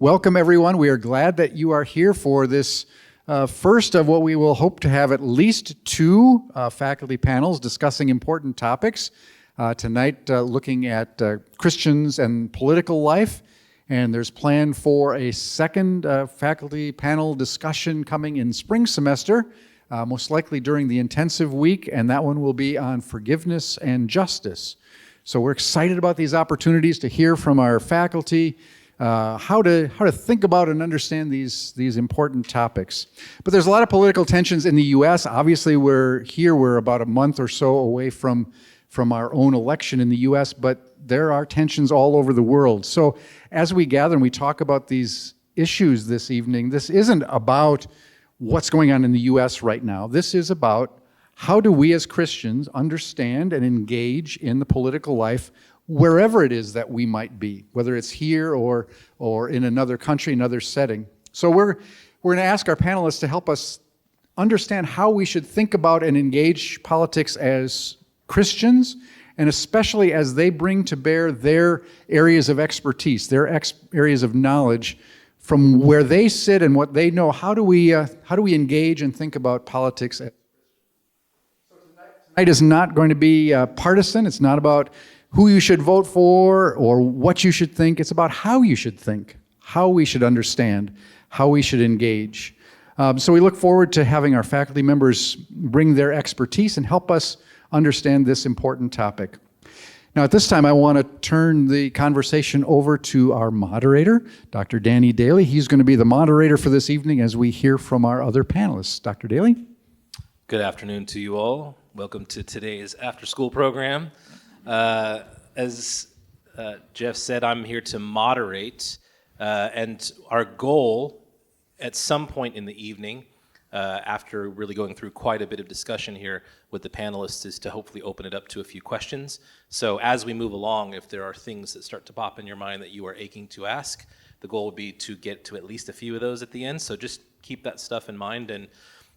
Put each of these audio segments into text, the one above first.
Welcome, everyone. We are glad that you are here for this first of what we will hope to have at least two faculty panels discussing important topics. Tonight, looking at Christians and political life, and there's planned for a second faculty panel discussion coming in spring semester, most likely during the intensive week, and that one will be on forgiveness and justice. So we're excited about these opportunities to hear from our faculty how to think about and understand these important topics. But there's a lot of political tensions in the U.S. Obviously, we're about a month or so away from our own election in the U.S., but there are tensions all over the world. So as we gather and we talk about these issues this evening, this isn't about what's going on in the U.S. right now. This is about how do we as Christians understand and engage in the political life wherever it is that we might be, whether it's here or in another country, another setting. So we're going to ask our panelists to help us understand how we should think about and engage politics as Christians, and especially as they bring to bear their areas of expertise, their areas of knowledge from where they sit and what they know. How do we engage and think about politics? So tonight is not going to be partisan. It's not about who you should vote for or what you should think. It's about how you should think, how we should understand, how we should engage. So we look forward to having our faculty members bring their expertise and help us understand this important topic. Now at this time, I want to turn the conversation over to our moderator, Dr. Danny Daley. He's going to be the moderator for this evening as we hear from our other panelists. Dr. Daley? Good afternoon to you all. Welcome to today's after-school program. As Jeff said, I'm here to moderate, and our goal at some point in the evening, after really going through quite a bit of discussion here with the panelists, is to hopefully open it up to a few questions. So as we move along, if there are things that start to pop in your mind that you are aching to ask, the goal would be to get to at least a few of those at the end. So just keep that stuff in mind, and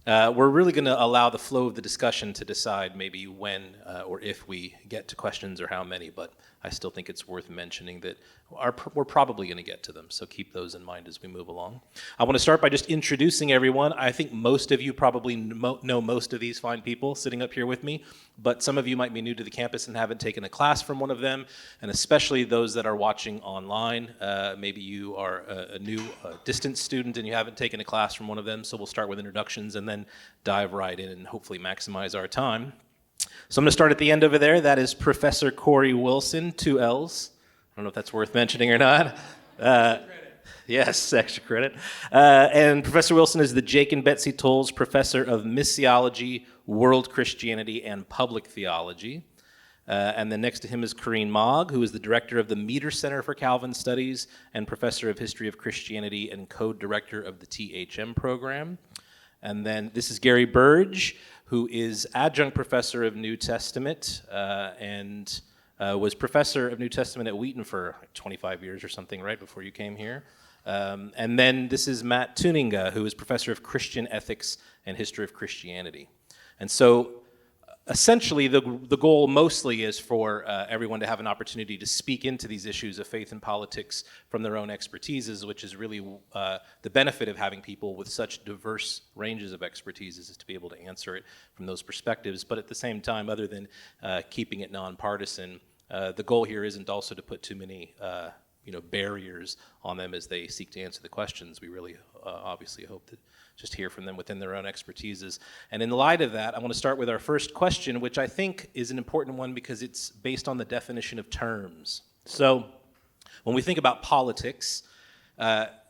we're really going to allow the flow of the discussion to decide maybe when or if we get to questions or how many, but I still think it's worth mentioning that we're probably going to get to them, so keep those in mind as we move along. I want to start by just introducing everyone. I think most of you probably know most of these fine people sitting up here with me, but some of you might be new to the campus and haven't taken a class from one of them, and especially those that are watching online. Maybe you are a new distance student and you haven't taken a class from one of them, so we'll start with introductions and then dive right in and hopefully maximize our time. So I'm going to start at the end over there. That is Professor Cory Willson, 2 L's. I don't know if that's worth mentioning or not. Yes, extra credit. And Professor Willson is the Jake and Betsy Tolles Professor of Missiology, World Christianity, and Public Theology. And then next to him is Karin Maag, who is the Director of the Meter Center for Calvin Studies and Professor of History of Christianity and Co-Director of the THM program. And then this is Gary Burge, who is Adjunct Professor of New Testament and was Professor of New Testament at Wheaton for like 25 years or something, right, before you came here. And then this is Matt Tuininga, who is Professor of Christian Ethics and History of Christianity. And so essentially the goal mostly is for everyone to have an opportunity to speak into these issues of faith and politics from their own expertises, which is really the benefit of having people with such diverse ranges of expertises, is to be able to answer it from those perspectives. But at the same time, other than keeping it nonpartisan, the goal here isn't also to put too many barriers on them as they seek to answer the questions. We really obviously hope to just hear from them within their own expertises. And in light of that, I want to start with our first question, which I think is an important one because it's based on the definition of terms. So when we think about politics,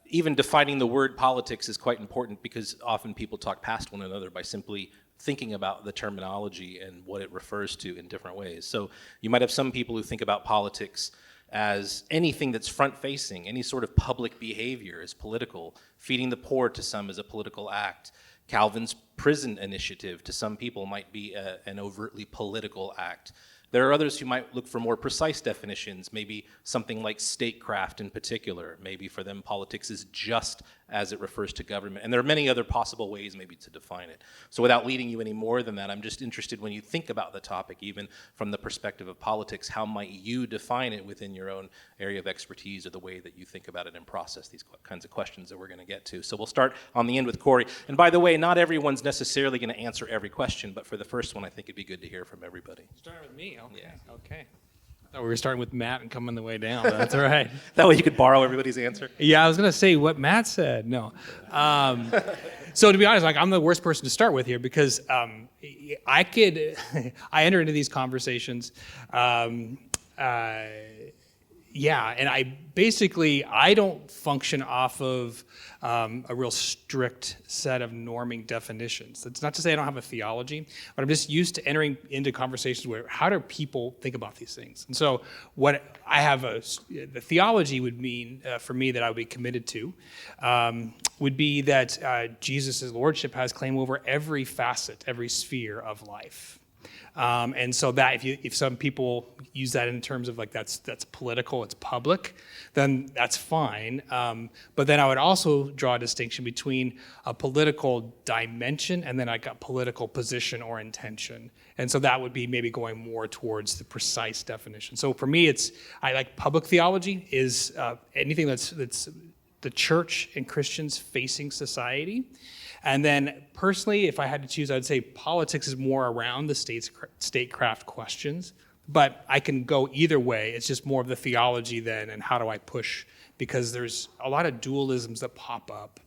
even defining the word politics is quite important because often people talk past one another by simply thinking about the terminology and what it refers to in different ways. So you might have some people who think about politics as anything that's front-facing, any sort of public behavior is political. Feeding the poor to some is a political act. Calvin's prison initiative to some people might be an overtly political act. There are others who might look for more precise definitions, maybe something like statecraft in particular. Maybe for them politics is just as it refers to government. And there are many other possible ways maybe to define it. So without leading you any more than that, I'm just interested when you think about the topic, even from the perspective of politics, how might you define it within your own area of expertise or the way that you think about it and process these kinds of questions that we're going to get to. So we'll start on the end with Cory. And by the way, not everyone's necessarily going to answer every question, but for the first one, I think it'd be good to hear from everybody. Starting with me, okay. Yeah. Okay. I thought we were starting with Matt and coming the way down, but that's all right. That way you could borrow everybody's answer. Yeah, I was going to say what Matt said. No. So to be honest, like I'm the worst person to start with here because I enter into these conversations, and I don't function off of a real strict set of norming definitions. That's not to say I don't have a theology, but I'm just used to entering into conversations where how do people think about these things? And so what I have the theology would mean for me that I would be committed to would be that Jesus' lordship has claim over every facet, every sphere of life. And so that if some people use that in terms of like that's political, it's public, then that's fine. But then I would also draw a distinction between a political dimension and then like a political position or intention. And so that would be maybe going more towards the precise definition. So for me, I like public theology is anything that's the church and Christians facing society. And then personally, if I had to choose, I'd say politics is more around the statecraft questions, but I can go either way. It's just more of the theology then and how do I push, because there's a lot of dualisms that pop up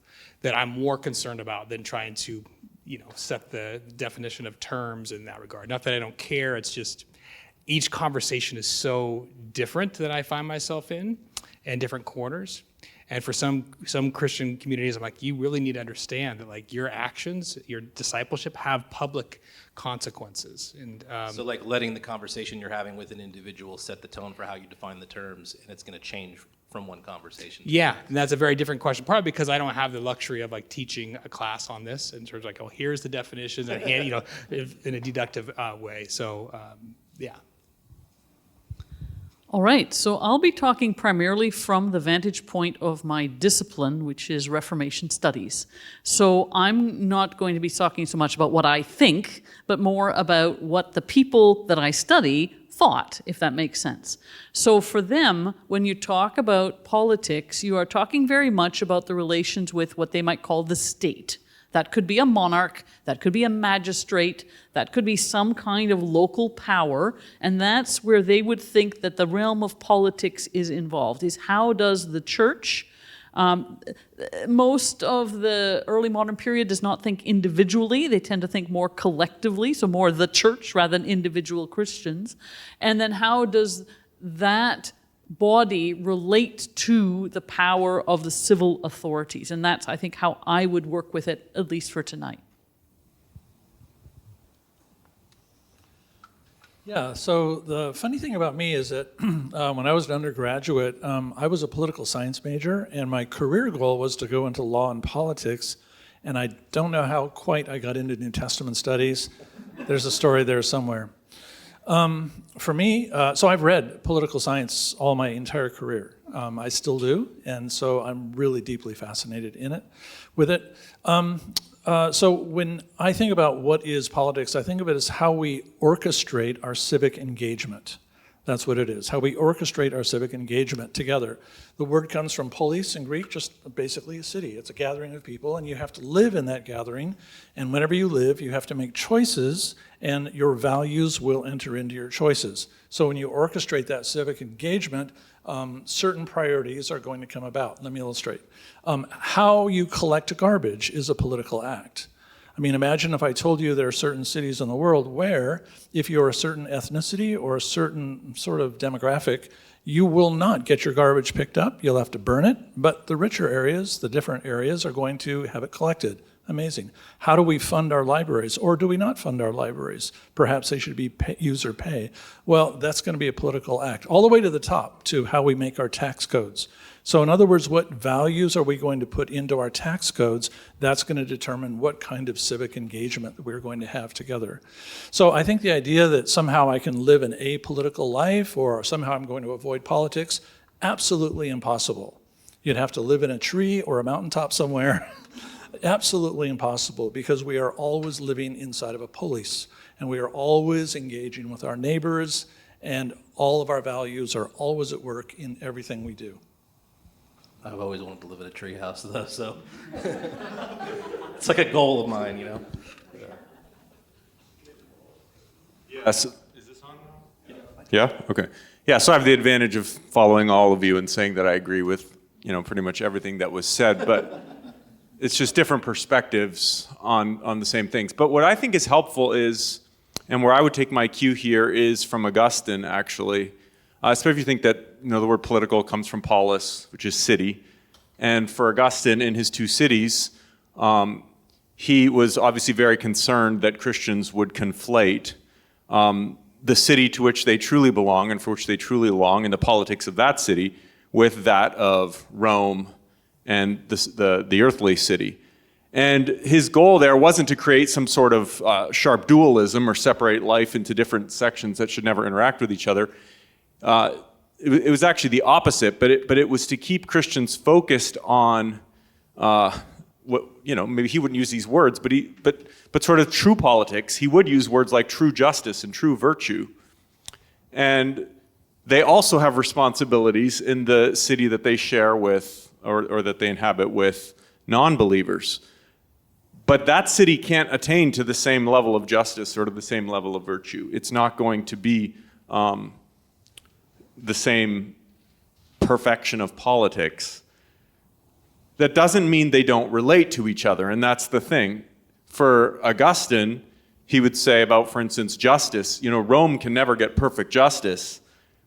that I'm more concerned about than trying to, set the definition of terms in that regard. Not that I don't care, it's just each conversation is so different that I find myself in and different corners. And for some Christian communities, I'm like, you really need to understand that like your actions, your discipleship have public consequences. And so like letting the conversation you're having with an individual set the tone for how you define the terms, and it's going to change from one conversation. Yeah, and that's a very different question, probably because I don't have the luxury of like teaching a class on this in terms of like, oh, here's the definitions, and in a deductive way. So yeah. All right, so I'll be talking primarily from the vantage point of my discipline, which is Reformation Studies. So I'm not going to be talking so much about what I think, but more about what the people that I study thought, if that makes sense. So for them, when you talk about politics, you are talking very much about the relations with what they might call the state. That could be a monarch, that could be a magistrate, that could be some kind of local power, and that's where they would think that the realm of politics is involved, is how does the church, most of the early modern period does not think individually, they tend to think more collectively, so more the church rather than individual Christians, and then how does that body relate to the power of the civil authorities. And that's, I think, how I would work with it, at least for tonight. Yeah, so the funny thing about me is that when I was an undergraduate, I was a political science major, and my career goal was to go into law and politics, and I don't know how quite I got into New Testament studies. There's a story there somewhere. For me, so I've read political science all my entire career. I still do, and so I'm really deeply fascinated with it. So when I think about what is politics, I think of it as how we orchestrate our civic engagement. That's what it is, how we orchestrate our civic engagement together. The word comes from polis in Greek, just basically a city. It's a gathering of people, and you have to live in that gathering. And whenever you live, you have to make choices, and your values will enter into your choices. So when you orchestrate that civic engagement, certain priorities are going to come about. Let me illustrate. How you collect garbage is a political act. I mean, imagine if I told you there are certain cities in the world where, if you're a certain ethnicity or a certain sort of demographic, you will not get your garbage picked up. You'll have to burn it. But the richer areas, the different areas, are going to have it collected. Amazing. How do we fund our libraries? Or do we not fund our libraries? Perhaps they should be user pay. Well, that's going to be a political act, all the way to the top, to how we make our tax codes. So in other words, what values are we going to put into our tax codes? That's going to determine what kind of civic engagement that we're going to have together. So I think the idea that somehow I can live an apolitical life or somehow I'm going to avoid politics, absolutely impossible. You'd have to live in a tree or a mountaintop somewhere. Absolutely impossible, because we are always living inside of a polis, and we are always engaging with our neighbors, and all of our values are always at work in everything we do. I've always wanted to live in a tree house, though, so it's like a goal of mine, you know? Yes. Is this on now? Yeah? Okay. Yeah, so I have the advantage of following all of you and saying that I agree with, pretty much everything that was said, but it's just different perspectives on the same things. But what I think is helpful is, and where I would take my cue here, is from Augustine, actually. Especially if you think that the word political comes from polis, which is city. And for Augustine, in his two cities, he was obviously very concerned that Christians would conflate the city to which they truly belong and for which they truly belong, and the politics of that city, with that of Rome and the earthly city. And his goal there wasn't to create some sort of sharp dualism or separate life into different sections that should never interact with each other. It was actually the opposite, but it was to keep Christians focused on maybe he wouldn't use these words, but sort of true politics. He would use words like true justice and true virtue. And they also have responsibilities in the city that they share with, or that they inhabit with, non-believers. But that city can't attain to the same level of justice or to the same level of virtue. It's not going to be the same perfection of politics. That doesn't mean they don't relate to each other, and that's the thing. For Augustine, he would say about, for instance, justice. Rome can never get perfect justice.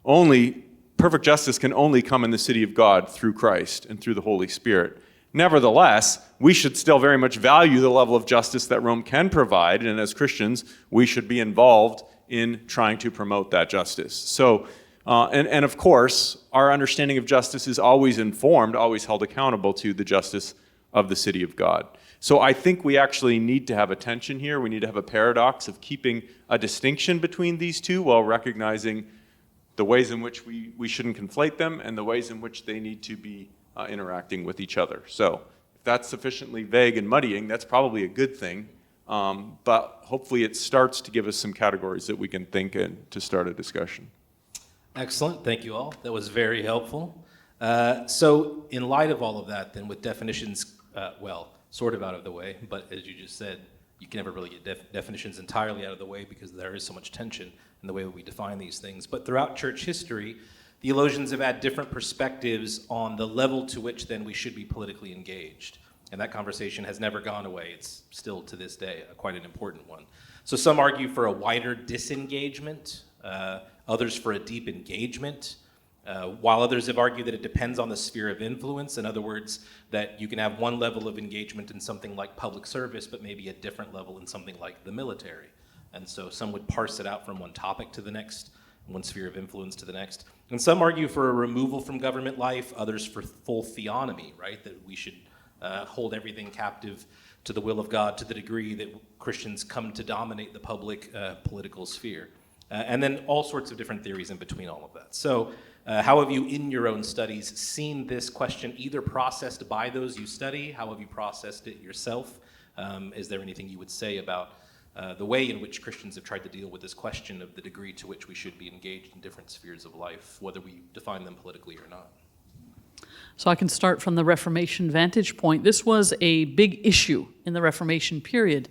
Perfect justice can only come in the city of God through Christ and through the Holy Spirit. Nevertheless, we should still very much value the level of justice that Rome can provide, and as Christians, we should be involved in trying to promote that justice. So, and of course, our understanding of justice is always informed, always held accountable to the justice of the city of God. So I think we actually need to have a tension here. We need to have a paradox of keeping a distinction between these two while recognizing the ways in which we shouldn't conflate them and the ways in which they need to be interacting with each other. So if that's sufficiently vague and muddying, that's probably a good thing. But hopefully it starts to give us some categories that we can think in to start a discussion. Excellent. Thank you all. That was very helpful. So in light of all of that, then, with definitions, sort of out of the way, but as you just said, you can never really get definitions entirely out of the way because there is so much tension in the way that we define these things. But throughout church history, theologians have had different perspectives on the level to which then we should be politically engaged. And that conversation has never gone away. It's still, to this day, quite an important one. So some argue for a wider disengagement, others for a deep engagement, while others have argued that it depends on the sphere of influence. In other words, that you can have one level of engagement in something like public service, but maybe a different level in something like the military. And so some would parse it out from one topic to the next, one sphere of influence to the next. And some argue for a removal from government life, others for full theonomy, right? That we should hold everything captive to the will of God to the degree that Christians come to dominate the public political sphere. And then all sorts of different theories in between all of that. So how have you, in your own studies, seen this question either processed by those you study? How have you processed it yourself? Is there anything you would say about the way in which Christians have tried to deal with this question of the degree to which we should be engaged in different spheres of life, whether we define them politically or not? So I can start from the Reformation vantage point. This was a big issue in the Reformation period.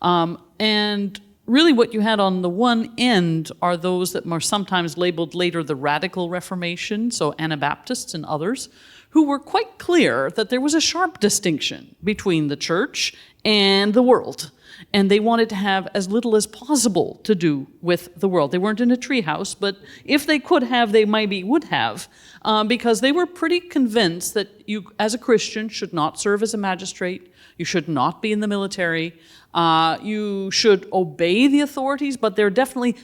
And really what you had on the one end are those that are sometimes labeled later the Radical Reformation, so Anabaptists and others, who were quite clear that there was a sharp distinction between the church and the world. And they wanted to have as little as possible to do with the world. They weren't in a treehouse, but if they could have, they maybe would have, because they were pretty convinced that you, as a Christian, should not serve as a magistrate, you should not be in the military, you should obey the authorities, but they're definitely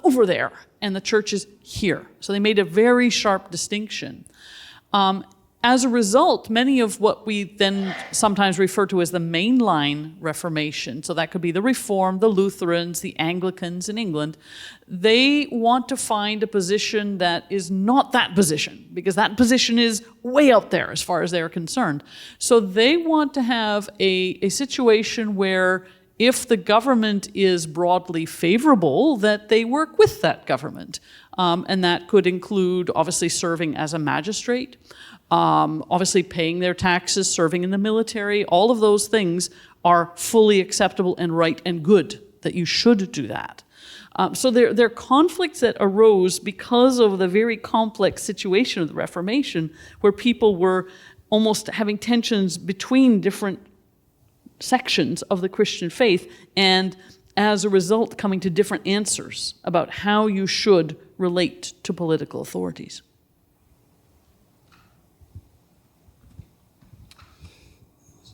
over there, and the church is here. So they made a very sharp distinction. As a result, many of what we then sometimes refer to as the mainline Reformation, so that could be the Reformed, the Lutherans, the Anglicans in England, they want to find a position that is not that position, because that position is way out there as far as they're concerned. So they want to have a situation where if the government is broadly favorable, that they work with that government. And that could include obviously serving as a magistrate, obviously paying their taxes, serving in the military. All of those things are fully acceptable and right and good, that you should do that. So there are conflicts that arose because of the very complex situation of the Reformation, where people were almost having tensions between different sections of the Christian faith, and as a result coming to different answers about how you should relate to political authorities.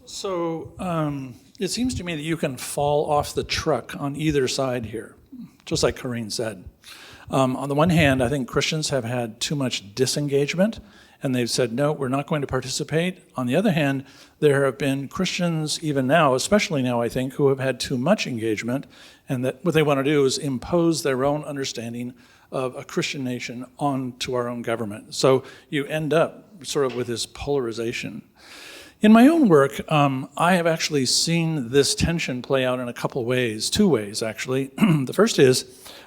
So it seems to me that you can fall off the truck on either side here, just like Karin said. On the one hand, I think Christians have had too much disengagement, and they've said, no, we're not going to participate. On the other hand, there have been Christians, even now, especially now, I think, who have had too much engagement, and that what they want to do is impose their own understanding of a Christian nation onto our own government. So you end up sort of with this polarization. In my own work, I have actually seen this tension play out in a couple ways, two ways actually. The first is,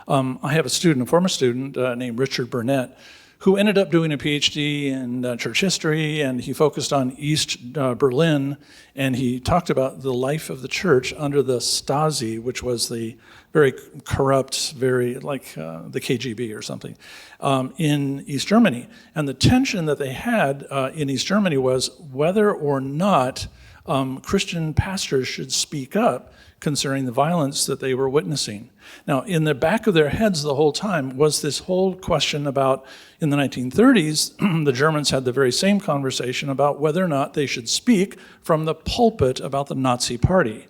I have a former student named Richard Burnett, who ended up doing a PhD in church history, and he focused on East Berlin, and he talked about the life of the church under the Stasi, which was the very corrupt, very like the KGB or something, in East Germany. And the tension that they had in East Germany was whether or not Christian pastors should speak up concerning the violence that they were witnessing. Now, in the back of their heads the whole time was this whole question about, in the 1930s, the Germans had the very same conversation about whether or not they should speak from the pulpit about the Nazi Party.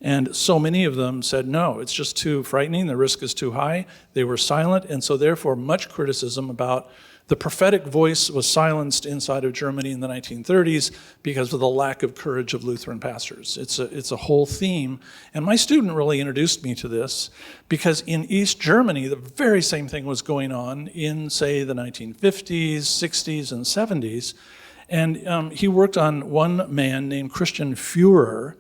And so many of them said, no, it's just too frightening, the risk is too high. They were silent, and so therefore much criticism about the prophetic voice was silenced inside of Germany in the 1930s because of the lack of courage of Lutheran pastors. It's a whole theme. And my student really introduced me to this because in East Germany, the very same thing was going on in, say, the 1950s, 60s, and 70s. And he worked on one man named Christian Führer,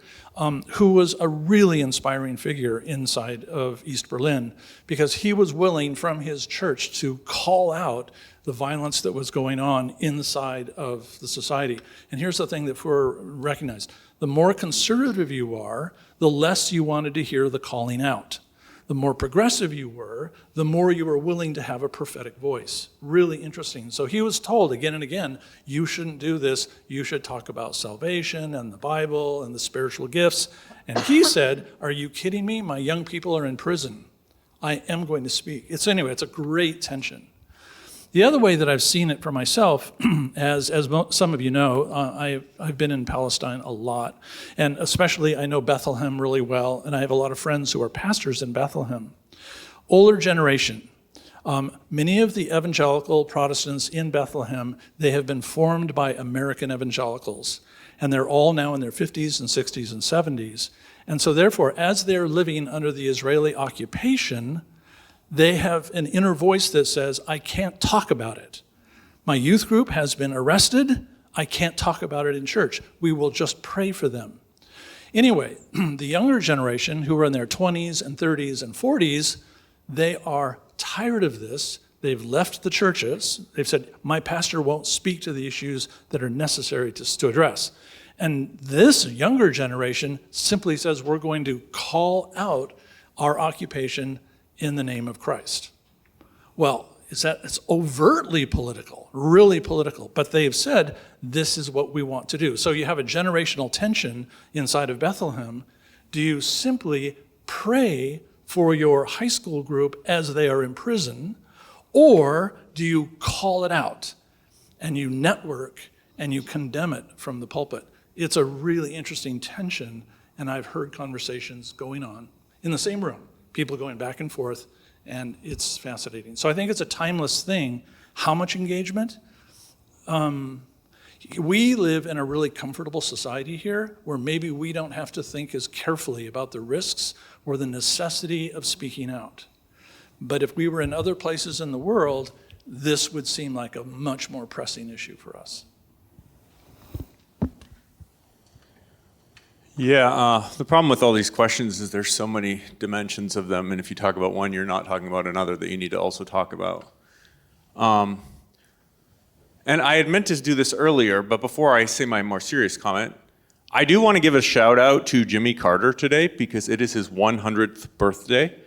who was a really inspiring figure inside of East Berlin because he was willing from his church to call out the violence that was going on inside of the society. And here's the thing that Führer recognized. The more conservative you are, the less you wanted to hear the calling out. The more progressive you were, the more you were willing to have a prophetic voice. Really interesting. So he was told again and again, you shouldn't do this. You should talk about salvation and the Bible and the spiritual gifts. And he said, are you kidding me? My young people are in prison. I am going to speak. It's a great tension. The other way that I've seen it for myself, as some of you know, I've been in Palestine a lot, and especially I know Bethlehem really well, and I have a lot of friends who are pastors in Bethlehem. Older generation, many of the evangelical Protestants in Bethlehem, they have been formed by American evangelicals, and they're all now in their 50s and 60s and 70s. And so therefore, as they're living under the Israeli occupation, they have an inner voice that says, I can't talk about it. My youth group has been arrested. I can't talk about it in church. We will just pray for them. Anyway, the younger generation who are in their 20s and 30s and 40s, they are tired of this. They've left the churches. They've said, my pastor won't speak to the issues that are necessary to address. And this younger generation simply says, we're going to call out our occupation in the name of Christ. Well, it's overtly political, really political, but they've said this is what we want to do. So you have a generational tension inside of Bethlehem. Do you simply pray for your high school group as they are in prison, or do you call it out and you network and you condemn it from the pulpit? It's a really interesting tension, and I've heard conversations going on in the same room. People going back and forth, and it's fascinating. So I think it's a timeless thing. How much engagement? We live in a really comfortable society here where maybe we don't have to think as carefully about the risks or the necessity of speaking out. But if we were in other places in the world, this would seem like a much more pressing issue for us. Yeah, the problem with all these questions is there's so many dimensions of them, and if you talk about one, you're not talking about another that you need to also talk about. And I had meant to do this earlier, but before I say my more serious comment, I do want to give a shout out to Jimmy Carter today because it is his 100th birthday.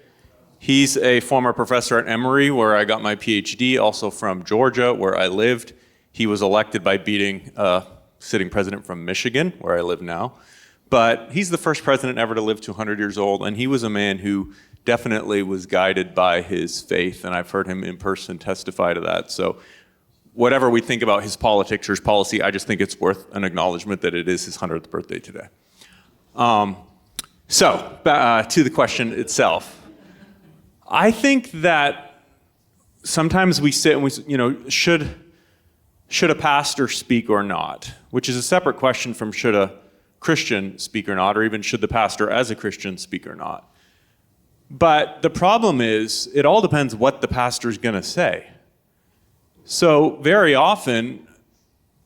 He's a former professor at Emory, where I got my PhD, also from Georgia, where I lived. He was elected by beating a sitting president from Michigan, where I live now. But he's the first president ever to live to 100 years old, and he was a man who definitely was guided by his faith, and I've heard him in person testify to that. So whatever we think about his politics or his policy, I just think it's worth an acknowledgement that it is his 100th birthday today. So to the question itself. I think that sometimes we sit and we, should a pastor speak or not, which is a separate question from should a Christian speak or not, or even should the pastor as a Christian speak or not. But the problem is, it all depends what the pastor's going to say. So very often,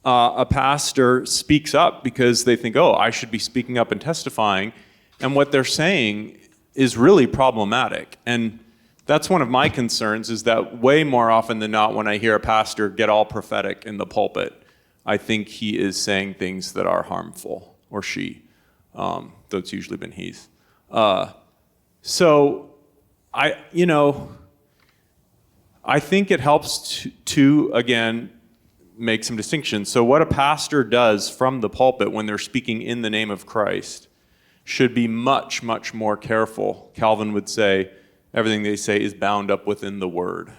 a pastor speaks up because they think, I should be speaking up and testifying, and what they're saying is really problematic. And that's one of my concerns, is that way more often than not, when I hear a pastor get all prophetic in the pulpit, I think he is saying things that are harmful. Or she, though it's usually been he's. So I think it helps to, again, make some distinctions. So what a pastor does from the pulpit when they're speaking in the name of Christ should be much, much more careful. Calvin would say, everything they say is bound up within the word.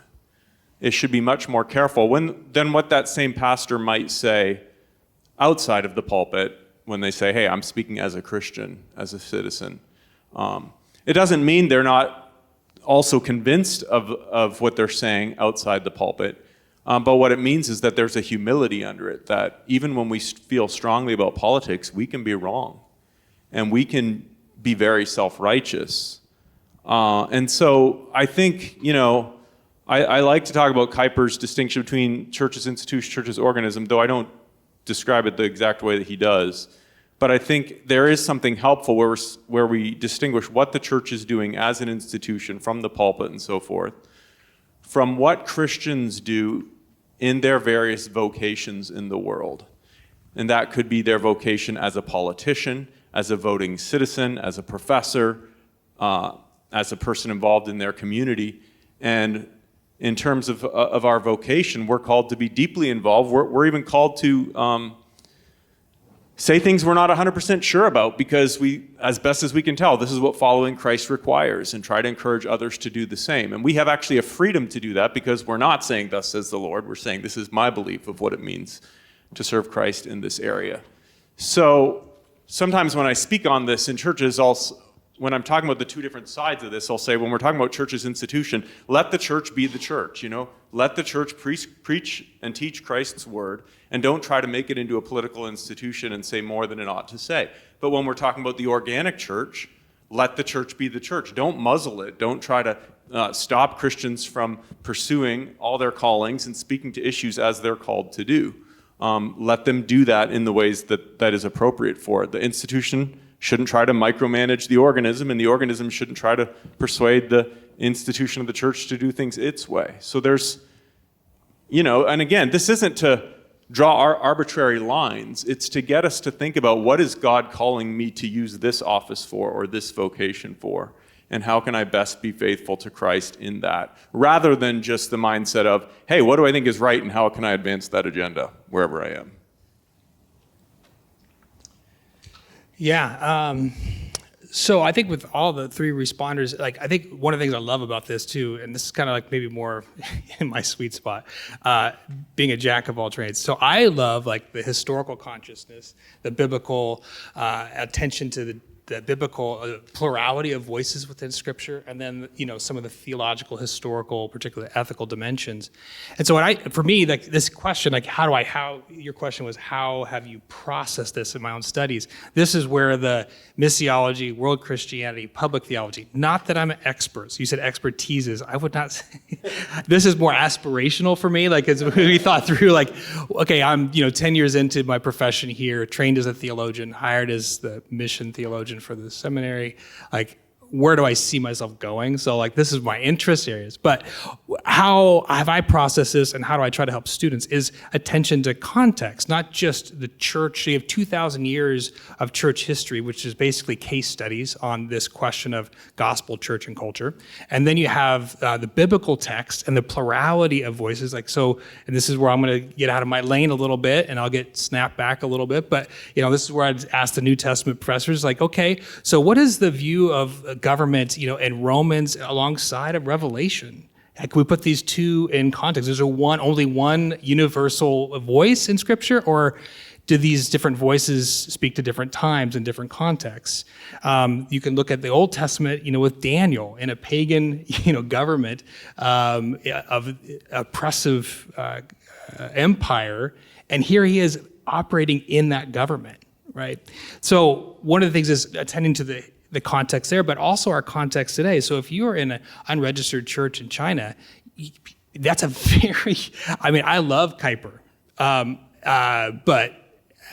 It should be much more careful than what that same pastor might say outside of the pulpit, when they say, hey, I'm speaking as a Christian, as a citizen. It doesn't mean they're not also convinced of what they're saying outside the pulpit, but what it means is that there's a humility under it, that even when we feel strongly about politics, we can be wrong, and we can be very self-righteous. And so I think, I like to talk about Kuyper's distinction between church's institution, church's organism, though I don't describe it the exact way that he does. But I think there is something helpful where we distinguish what the church is doing as an institution from the pulpit and so forth, from what Christians do in their various vocations in the world. And that could be their vocation as a politician, as a voting citizen, as a professor, as a person involved in their community. And in terms of our vocation, we're called to be deeply involved. We're even called to say things we're not 100% sure about because we, as best as we can tell, this is what following Christ requires, and try to encourage others to do the same. And we have actually a freedom to do that because we're not saying, thus says the Lord. We're saying, this is my belief of what it means to serve Christ in this area. So sometimes when I speak on this in churches, when I'm talking about the two different sides of this, I'll say, when we're talking about church's institution, let the church be the church, Let the church preach and teach Christ's word, and don't try to make it into a political institution and say more than it ought to say. But when we're talking about the organic church, let the church be the church. Don't muzzle it. Don't try to stop Christians from pursuing all their callings and speaking to issues as they're called to do. Let them do that in the ways that is appropriate for it. The institution shouldn't try to micromanage the organism, and the organism shouldn't try to persuade the institution of the church to do things its way. So there's, and again, this isn't to draw our arbitrary lines. It's to get us to think about, what is God calling me to use this office for or this vocation for? And how can I best be faithful to Christ in that? Rather than just the mindset of, hey, what do I think is right and how can I advance that agenda wherever I am? Yeah. So I think with all the three responders, I think one of the things I love about this too, and this is kind of maybe more in my sweet spot, being a jack of all trades. So I love the historical consciousness, the biblical attention to biblical plurality of voices within Scripture, and then some of the theological, historical, particularly ethical dimensions. And so, for me, like this question, like how your question was, how have you processed this in my own studies? This is where the missiology, world Christianity, public theology. Not that I'm an expert. So you said expertises. I would not say. This is more aspirational for me. Like, as we thought through, like, okay, I'm 10 years into my profession here, trained as a theologian, hired as the mission theologian for the seminary. Like, where do I see myself going? So, like, this is my interest areas. But how have I processed this, and how do I try to help students, is attention to context, not just the church. You have 2,000 years of church history, which is basically case studies on this question of gospel, church, and culture. And then you have the biblical text and the plurality of voices. Like, so, and this is where I'm going to get out of my lane a little bit, and I'll get snapped back a little bit. But, this is where I'd ask the New Testament professors, like, okay, so what is the view of government, in Romans alongside of Revelation? Can we put these two in context? Is there only one universal voice in Scripture, or do these different voices speak to different times and different contexts? You can look at the Old Testament, with Daniel in a pagan, government of oppressive empire, and here he is operating in that government, right? So one of the things is attending to the context there, but also our context today. So if you are in an unregistered church in China, that's a very, I love Kuyper, but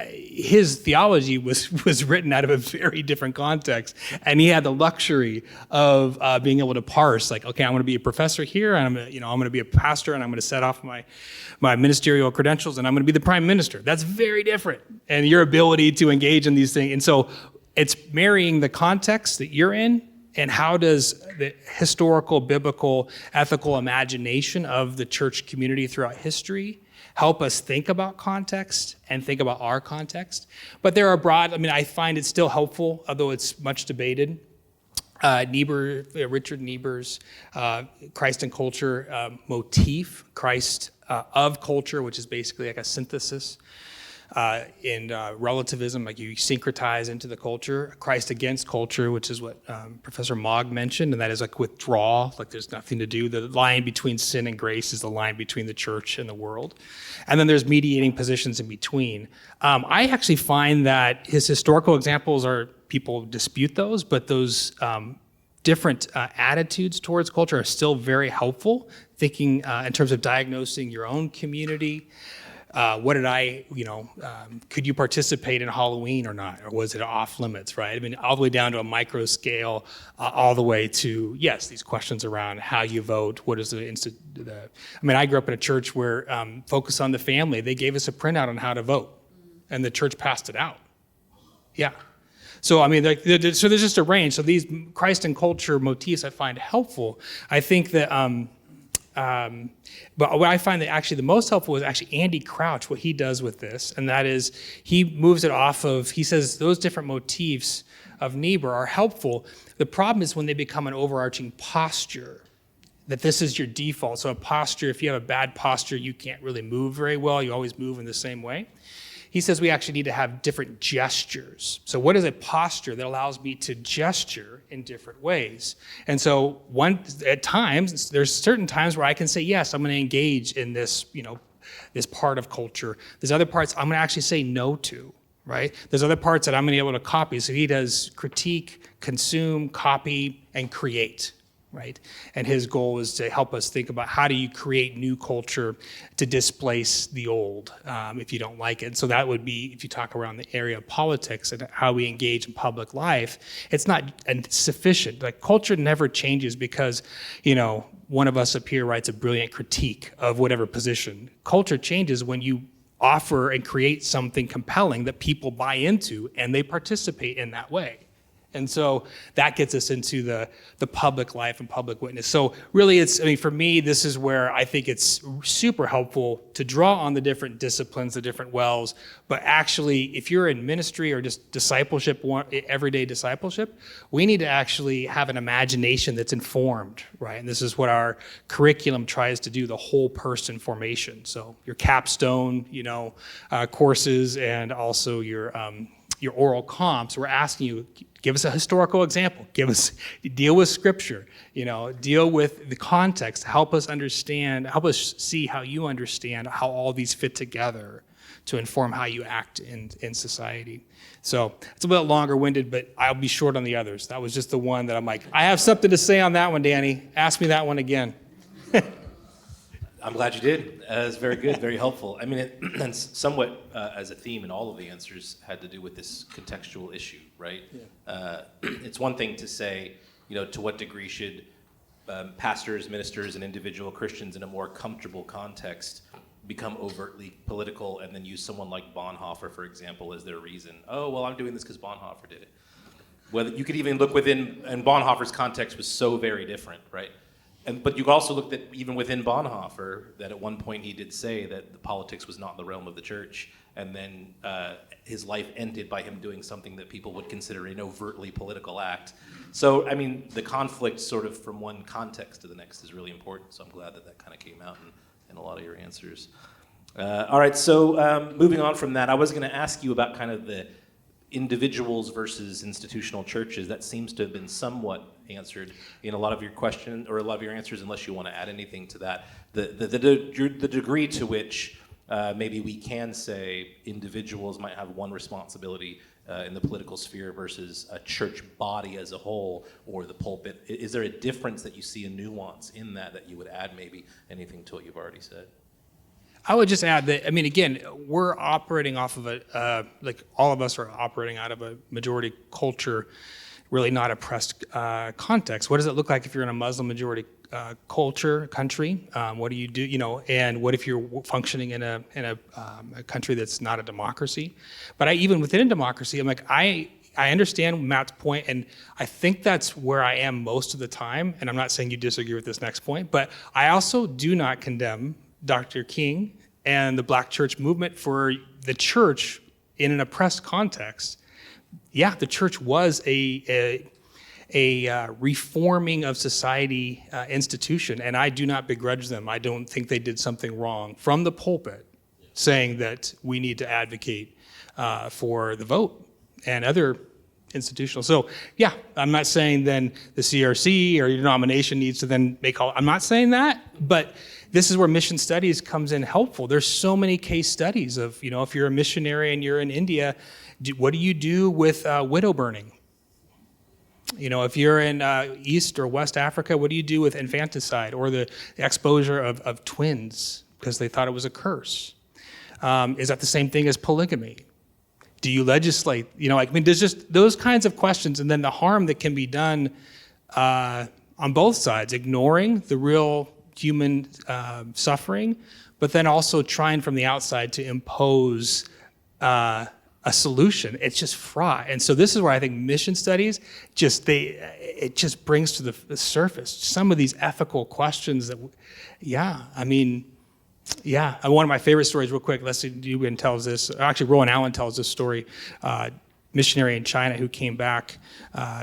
his theology was written out of a very different context, and he had the luxury of being able to parse, like, okay, I'm going to be a professor here, and I'm going to be a pastor, and I'm going to set off my ministerial credentials, and I'm going to be the prime minister. That's very different, and your ability to engage in these things, and so it's marrying the context that you're in, and how does the historical, biblical, ethical imagination of the church community throughout history help us think about context and think about our context. But there are I find it still helpful, although it's much debated. Richard Niebuhr's Christ and Culture motif, Christ of culture, which is basically like a synthesis. In relativism, like you syncretize into the culture. Christ against culture, which is what Professor Maag mentioned, and that is like withdrawal, like there's nothing to do. The line between sin and grace is the line between the church and the world. And then there's mediating positions in between. I actually find that his historical examples people dispute those, but those different attitudes towards culture are still very helpful, thinking in terms of diagnosing your own community. What did could you participate in Halloween or not? Or was it off limits, right? All the way down to a micro scale, all the way to, yes, these questions around how you vote, what is I grew up in a church where focus on the family, they gave us a printout on how to vote, and the church passed it out. Yeah. So, so there's just a range. So these Christ and culture motifs I find helpful. I think that, but what I find that actually the most helpful is actually Andy Crouch, what he does with this, and that is he moves it off of, he says those different motifs of Niebuhr are helpful. The problem is when they become an overarching posture, that this is your default. So a posture, if you have a bad posture, you can't really move very well. You always move in the same way. He says we actually need to have different gestures. So what is a posture that allows me to gesture in different ways? And so at times, there's certain times where I can say, yes, I'm going to engage in this, this part of culture. There's other parts I'm going to actually say no to, right? There's other parts that I'm going to be able to copy. So he does critique, consume, copy, and create, right? And his goal is to help us think about how do you create new culture to displace the old if you don't like it. So that would be, if you talk around the area of politics and how we engage in public life, it's not sufficient. Like culture never changes because, one of us up here writes a brilliant critique of whatever position. Culture changes when you offer and create something compelling that people buy into and they participate in that way. And so that gets us into the public life and public witness. So really for me, this is where I think it's super helpful to draw on the different disciplines, the different wells, but actually if you're in ministry or just discipleship, everyday discipleship, we need to actually have an imagination that's informed, right? And this is what our curriculum tries to do, the whole person formation. So your capstone, courses and also your oral comps, we're asking you, Give us a historical example. Deal with Scripture. Deal with the context. Help us understand. Help us see how you understand how all these fit together to inform how you act in society. So it's a bit longer-winded, but I'll be short on the others. That was just the one that I'm like, I have something to say on that one, Danny. Ask me that one again. I'm glad you did. It's very good, very helpful. I mean, and somewhat as a theme, and all of the answers had to do with this contextual issue, right? Yeah. It's one thing to say, to what degree should pastors, ministers, and individual Christians in a more comfortable context become overtly political and then use someone like Bonhoeffer, for example, as their reason. Oh, well, I'm doing this because Bonhoeffer did it. Well, you could even look within, and Bonhoeffer's context was so very different, right? But you also looked at even within Bonhoeffer that at one point he did say that the politics was not the realm of the church, and then his life ended by him doing something that people would consider an overtly political act. So, I mean, the conflict sort of from one context to the next is really important, so I'm glad that kind of came out in a lot of your answers. All right, so moving on from that, I was going to ask you about kind of the individuals versus institutional churches. That seems to have been somewhat answered in a lot of your questions or a lot of your answers, unless you want to add anything to that. The degree to which maybe we can say individuals might have one responsibility in the political sphere versus a church body as a whole or the pulpit. Is there a difference that you see, a nuance in that you would add, maybe anything to what you've already said? I would just add that, I mean, again, we're operating off of like all of us are operating out of a majority culture, really not oppressed context. What does it look like if you're in a Muslim majority country? What do you do, and what if you're functioning in a country that's not a democracy? But even within a democracy, I'm like, I understand Matt's point, and I think that's where I am most of the time, and I'm not saying you disagree with this next point, but I also do not condemn Dr. King and the Black church movement for the church in an oppressed context. Yeah, the church was a reforming of society institution, and I do not begrudge them. I don't think they did something wrong from the pulpit, saying that we need to advocate for the vote and other institutional. So yeah, I'm not saying then the CRC or your denomination needs to then make all, I'm not saying that, but this is where mission studies comes in helpful. There's so many case studies of, if you're a missionary and you're in India, what do you do with widow burning? If you're in East or West Africa, what do you do with infanticide or the exposure of twins because they thought it was a curse? Is that the same thing as polygamy? Do you legislate? There's just those kinds of questions, and then the harm that can be done on both sides, ignoring the real human suffering, but then also trying from the outside to impose a solution. It's just fraught. And so this is where I think mission studies it just brings to the surface some of these ethical questions that, one of my favorite stories, real quick, Leslie Dubin tells this, actually Rowan Allen tells this story, missionary in China who came back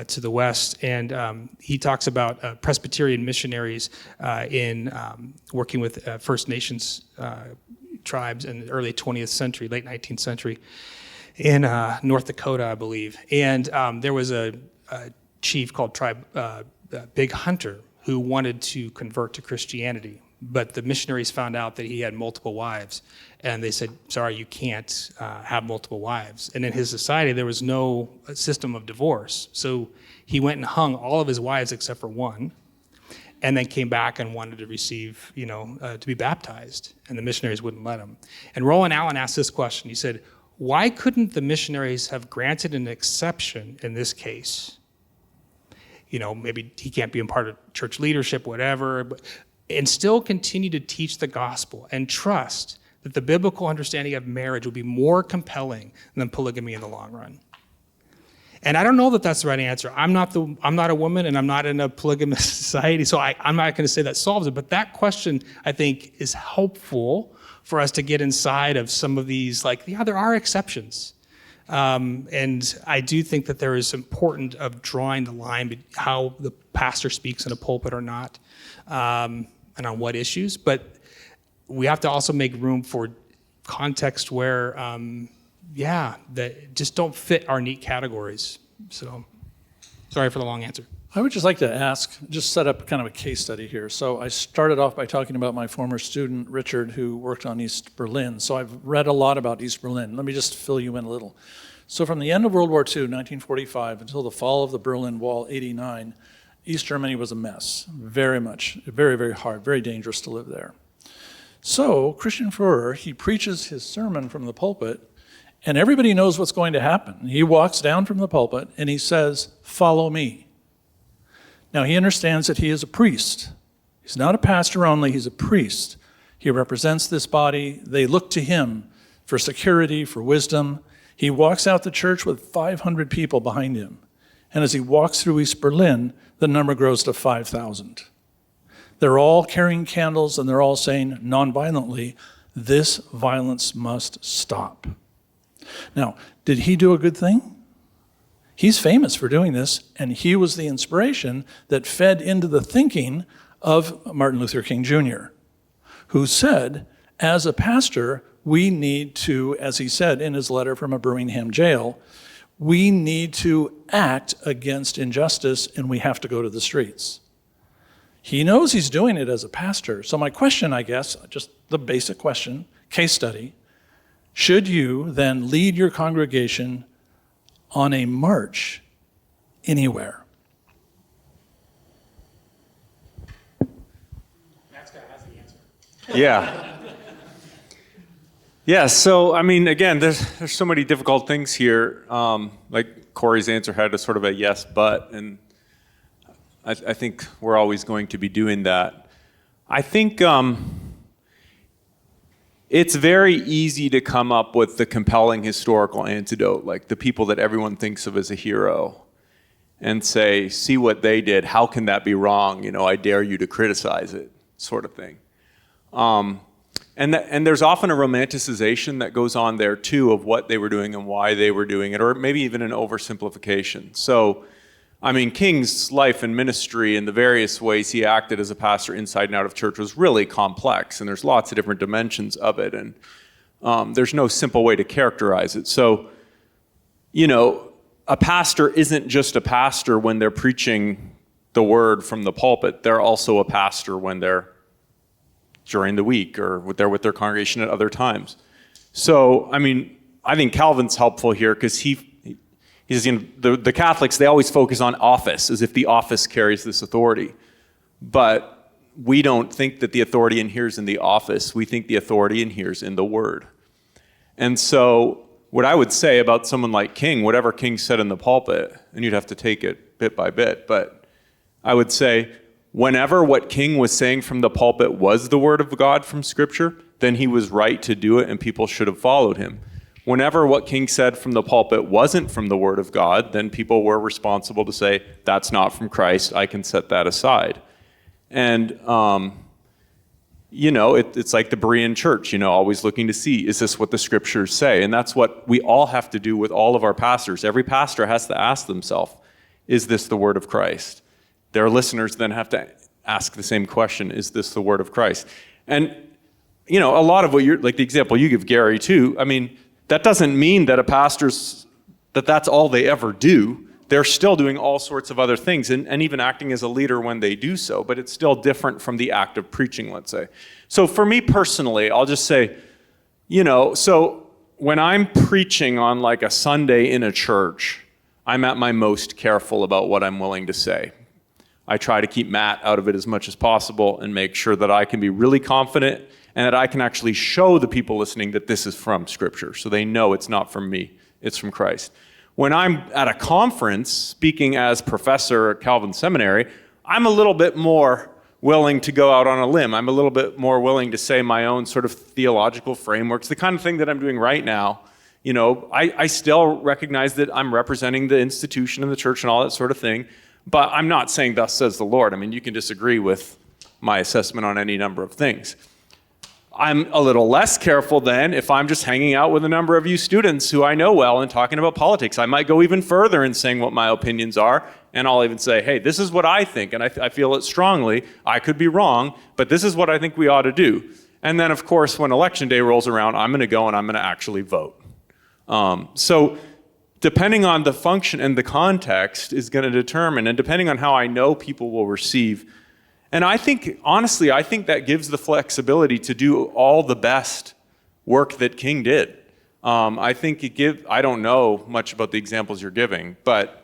to the West, and he talks about Presbyterian missionaries in working with First Nations tribes in the early 20th century, late 19th century, in North Dakota, I believe. And there was a chief called Big Hunter who wanted to convert to Christianity. But the missionaries found out that he had multiple wives, and they said, sorry, you can't have multiple wives. And in his society, there was no system of divorce. So he went and hung all of his wives except for one, and then came back and wanted to receive, to be baptized, and the missionaries wouldn't let him. And Rowan Allen asked this question. He said, why couldn't the missionaries have granted an exception in this case? Maybe he can't be a part of church leadership, whatever, and still continue to teach the gospel and trust that the biblical understanding of marriage will be more compelling than polygamy in the long run. And I don't know that that's the right answer. I'm not a woman, and I'm not in a polygamous society, so I'm not going to say that solves it. But that question, I think, is helpful for us to get inside of some of these, there are exceptions. And I do think that there is important of drawing the line how the pastor speaks in a pulpit or not, and on what issues. But we have to also make room for context where, that just don't fit our neat categories. So, Sorry for the long answer. I would just like to ask, just set up kind of a case study here. So I started off by talking about my former student, Richard, who worked on East Berlin. So I've read a lot about East Berlin. Let me just fill you in a little. So from the end of World War II, 1945, until the fall of the Berlin Wall, 89, East Germany was a mess. Very much, very, very hard, very dangerous to live there. So Christian Führer, he preaches his sermon from the pulpit, and everybody knows what's going to happen. He walks down from the pulpit and he says, "Follow me." Now, he understands that he is a priest. He's not a pastor only, he's a priest. He represents this body. They look to him for security, for wisdom. He walks out the church with 500 people behind him. And as he walks through East Berlin, the number grows to 5,000. They're all carrying candles and they're all saying nonviolently, "This violence must stop." Now, did he do a good thing? He's famous for doing this, and he was the inspiration that fed into the thinking of Martin Luther King Jr., who said, as a pastor, we need to, as he said in his letter from a Birmingham jail, we need to act against injustice and we have to go to the streets. He knows he's doing it as a pastor. So my question, I guess, just the basic question, case study, should you then lead your congregation on a march anywhere? Yeah. Yeah, so, I mean, again, there's so many difficult things here. Like Cory's answer had a sort of a yes, but, and I think we're always going to be doing that. I think it's very easy to come up with the compelling historical antidote, like the people that everyone thinks of as a hero, and say, see what they did, how can that be wrong? You know, I dare you to criticize it, sort of thing. And there's often a romanticization that goes on there too of what they were doing and why they were doing it, or maybe even an oversimplification. So, I mean, King's life and ministry and the various ways he acted as a pastor inside and out of church was really complex, and there's lots of different dimensions of it, and there's no simple way to characterize it. So, you know, a pastor isn't just a pastor when they're preaching the word from the pulpit. They're also a pastor when they're during the week or they're with their congregation at other times. So, I mean, I think Calvin's helpful here because he's, you know, the Catholics, they always focus on office as if the office carries this authority. But we don't think that the authority inheres in the office. We think the authority inheres in the word. And so what I would say about someone like King, whatever King said in the pulpit, and you'd have to take it bit by bit, but I would say whenever what King was saying from the pulpit was the word of God from Scripture, then he was right to do it and people should have followed him. Whenever what King said from the pulpit wasn't from the word of God, then people were responsible to say, that's not from Christ, I can set that aside. And, you know, it's like the Berean church, you know, always looking to see, is this what the Scriptures say? And that's what we all have to do with all of our pastors. Every pastor has to ask themselves, is this the word of Christ? Their listeners then have to ask the same question, is this the word of Christ? And, you know, a lot of what you're, like the example you give, Gary, too, I mean, that doesn't mean that a pastor's, that's all they ever do. They're still doing all sorts of other things and even acting as a leader when they do so, but it's still different from the act of preaching, let's say. So for me personally, I'll just say, you know, so when I'm preaching on like a Sunday in a church, I'm at my most careful about what I'm willing to say. I try to keep Matt out of it as much as possible and make sure that I can be really confident and that I can actually show the people listening that this is from Scripture, so they know it's not from me, it's from Christ. When I'm at a conference speaking as professor at Calvin Seminary, I'm a little bit more willing to go out on a limb. I'm a little bit more willing to say my own sort of theological frameworks, the kind of thing that I'm doing right now. You know, I still recognize that I'm representing the institution and the church and all that sort of thing, but I'm not saying thus says the Lord. I mean, you can disagree with my assessment on any number of things. I'm a little less careful then if I'm just hanging out with a number of you students who I know well and talking about politics. I might go even further in saying what my opinions are, and I'll even say, hey, this is what I think, and I feel it strongly. I could be wrong, but this is what I think we ought to do. And then, of course, when election day rolls around, I'm going to go and I'm going to actually vote. So depending on the function and the context is going to determine, and depending on how I know people will receive. And I think, honestly, I think that gives the flexibility to do all the best work that King did. I think I don't know much about the examples you're giving, but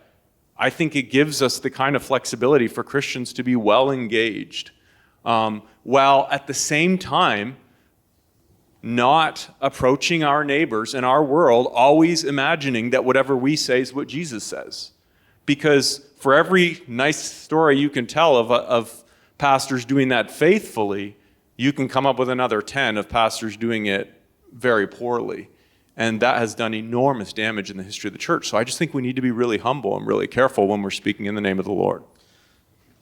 I think it gives us the kind of flexibility for Christians to be well engaged, while at the same time not approaching our neighbors and our world, always imagining that whatever we say is what Jesus says. Because for every nice story you can tell of pastors doing that faithfully, you can come up with another 10 of pastors doing it very poorly. And that has done enormous damage in the history of the church. So I just think we need to be really humble and really careful when we're speaking in the name of the Lord.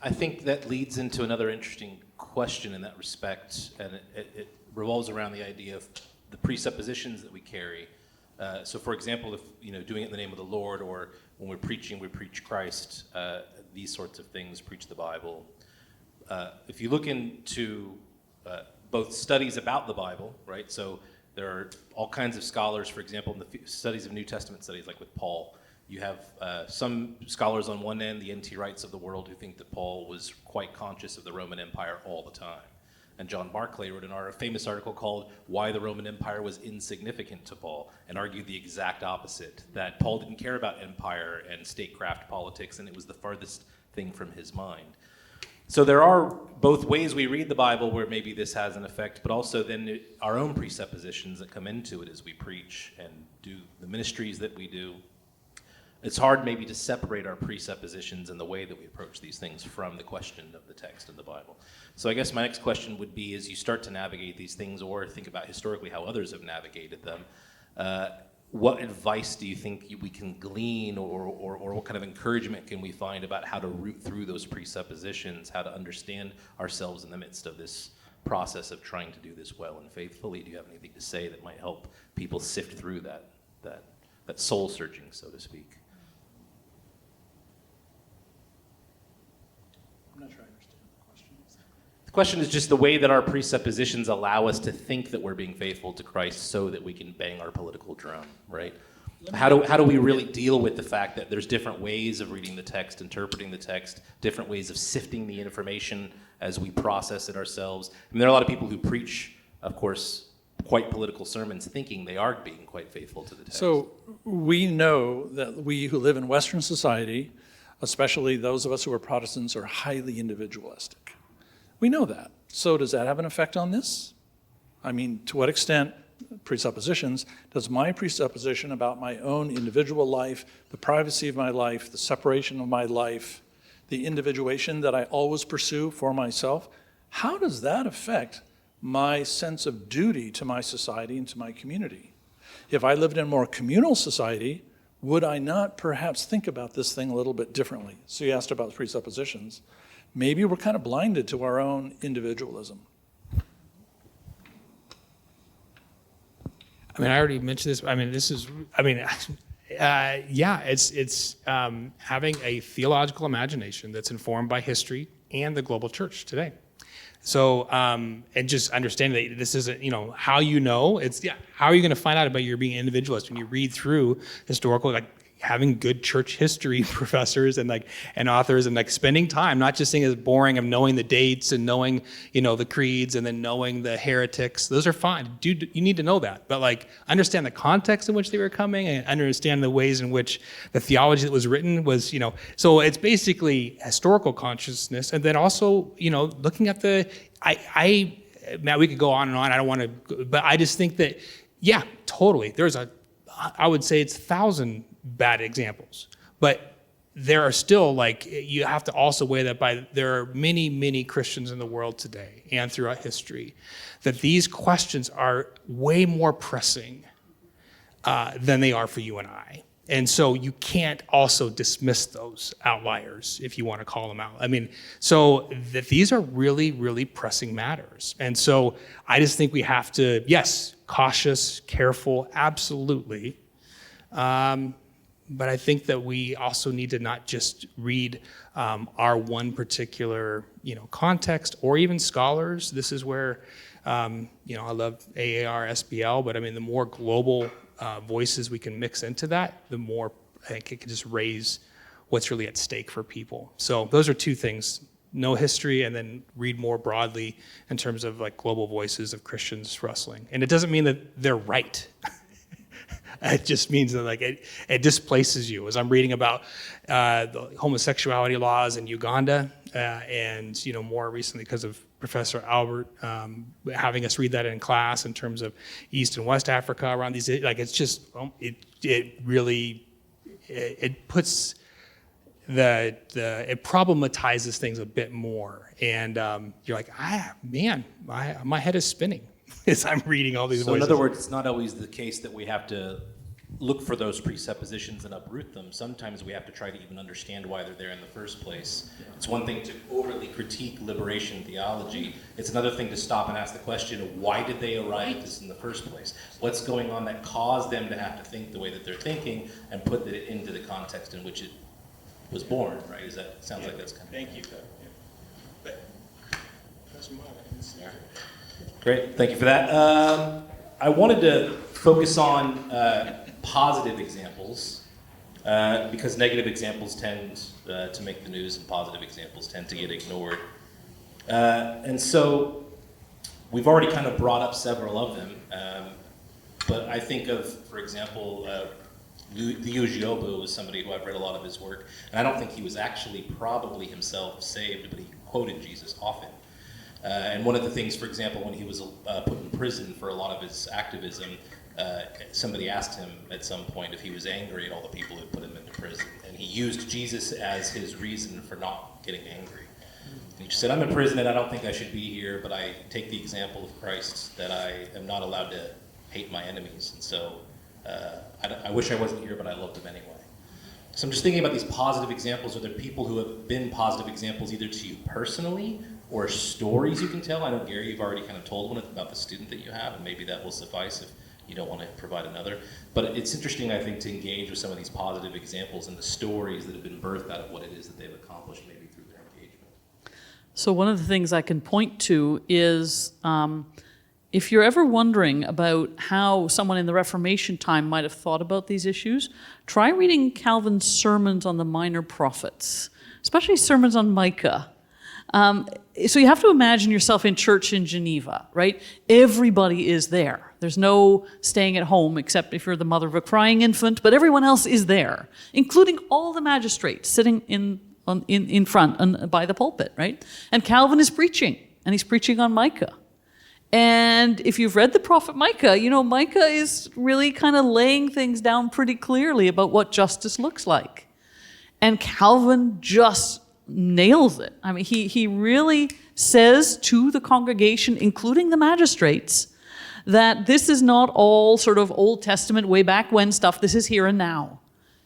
I think that leads into another interesting question in that respect, and it revolves around the idea of the presuppositions that we carry. So, for example, if doing it in the name of the Lord, or when we're preaching, we preach Christ. These sorts of things, preach the Bible. If you look into both studies about the Bible, right? So there are all kinds of scholars, for example, in the studies of New Testament studies, like with Paul. You have some scholars on one end, the N.T. Wrights of the world, who think that Paul was quite conscious of the Roman Empire all the time. And John Barclay wrote a famous article called Why the Roman Empire Was Insignificant to Paul, and argued the exact opposite, that Paul didn't care about empire and statecraft politics, and it was the farthest thing from his mind. So there are both ways we read the Bible where maybe this has an effect, but also then our own presuppositions that come into it as we preach and do the ministries that we do. It's hard maybe to separate our presuppositions and the way that we approach these things from the question of the text in the Bible. So I guess my next question would be, as you start to navigate these things or think about historically how others have navigated them, what advice do you think we can glean, or what kind of encouragement can we find about how to root through those presuppositions, how to understand ourselves in the midst of this process of trying to do this well and faithfully? Do you have anything to say that might help people sift through that soul searching, so to speak? I'm not sure I understand the question. The question is just the way that our presuppositions allow us to think that we're being faithful to Christ so that we can bang our political drum, right? How do we really deal with the fact that there's different ways of reading the text, interpreting the text, different ways of sifting the information as we process it ourselves? I mean, there are a lot of people who preach, of course, quite political sermons thinking they are being quite faithful to the text. So we know that we who live in Western society, especially those of us who are Protestants, are highly individualistic. We know that. So does that have an effect on this? I mean, to what extent, presuppositions, does my presupposition about my own individual life, the privacy of my life, the separation of my life, the individuation that I always pursue for myself, how does that affect my sense of duty to my society and to my community? If I lived in a more communal society, would I not perhaps think about this thing a little bit differently? So you asked about presuppositions. Maybe we're kind of blinded to our own individualism. I mean, I already mentioned this. I mean, it's having a theological imagination that's informed by history and the global church today. So, and just understanding that this isn't, how how are you going to find out about your being an individualist when you read through historical, like having good church history professors and authors and spending time, not just seeing it as boring of knowing the dates and knowing, the creeds and then knowing the heretics. Those are fine. You need to know that. But understand the context in which they were coming and understand the ways in which the theology that was written was, so it's basically historical consciousness. And then also, looking at Matt, we could go on and on. I don't want to, but I just think that, yeah, totally. I would say it's 1,000 bad examples, but there are still you have to also weigh that by there are many, many Christians in the world today and throughout history that these questions are way more pressing than they are for you and I. And so you can't also dismiss those outliers, if you want to call them out. I mean, so that these are really, really pressing matters. And so I just think we have to, yes, cautious, careful, absolutely. But I think that we also need to not just read our one particular, context or even scholars. This is where, I love AAR, SBL, but I mean, the more global voices we can mix into that, the more I think it can just raise what's really at stake for people. So those are two things: know history, and then read more broadly in terms of like global voices of Christians wrestling. And it doesn't mean that they're right. It just means that like it displaces you. As I'm reading about the homosexuality laws in Uganda, and more recently because of Professor Albert having us read that in class in terms of East and West Africa around these, like it's just it really puts it problematizes things a bit more, and you're like, my head is spinning as I'm reading all these So in voices. other words, it's not always the case that we have to look for those presuppositions and uproot them. Sometimes we have to try to even understand why they're there in the first place. It's one thing to overly critique liberation theology. It's another thing to stop and ask the question of why did they arrive at this in the first place? What's going on that caused them to have to think the way that they're thinking, and put it into the context in which it was born, right? Sounds like that's kind of... Thank you. Great, thank you for that. I wanted to focus on positive examples, because negative examples tend to make the news and positive examples tend to get ignored. And so we've already kind of brought up several of them, but I think of, for example, the Ugiobo was somebody who I've read a lot of his work, and I don't think he was actually probably himself saved, but he quoted Jesus often. And one of the things, for example, when he was put in prison for a lot of his activism, somebody asked him at some point if he was angry at all the people who put him into prison, and he used Jesus as his reason for not getting angry. And he just said, I'm in prison and I don't think I should be here, but I take the example of Christ that I am not allowed to hate my enemies, and so I wish I wasn't here, but I love them anyway. So I'm just thinking about these positive examples. Are there people who have been positive examples either to you personally or stories you can tell? I know, Gary, you've already kind of told one about the student that you have, and maybe that will suffice if you don't want to provide another. But it's interesting, I think, to engage with some of these positive examples and the stories that have been birthed out of what it is that they've accomplished maybe through their engagement. So one of the things I can point to is if you're ever wondering about how someone in the Reformation time might have thought about these issues, try reading Calvin's sermons on the minor prophets, especially sermons on Micah. So you have to imagine yourself in church in Geneva, right? Everybody is there. There's no staying at home except if you're the mother of a crying infant, but everyone else is there, including all the magistrates sitting in front and by the pulpit, right? And Calvin is preaching, and he's preaching on Micah. And if you've read the prophet Micah, Micah is really kind of laying things down pretty clearly about what justice looks like. And Calvin just nails it. I mean, he really says to the congregation, including the magistrates, that this is not all sort of Old Testament, way back when stuff. This is here and now.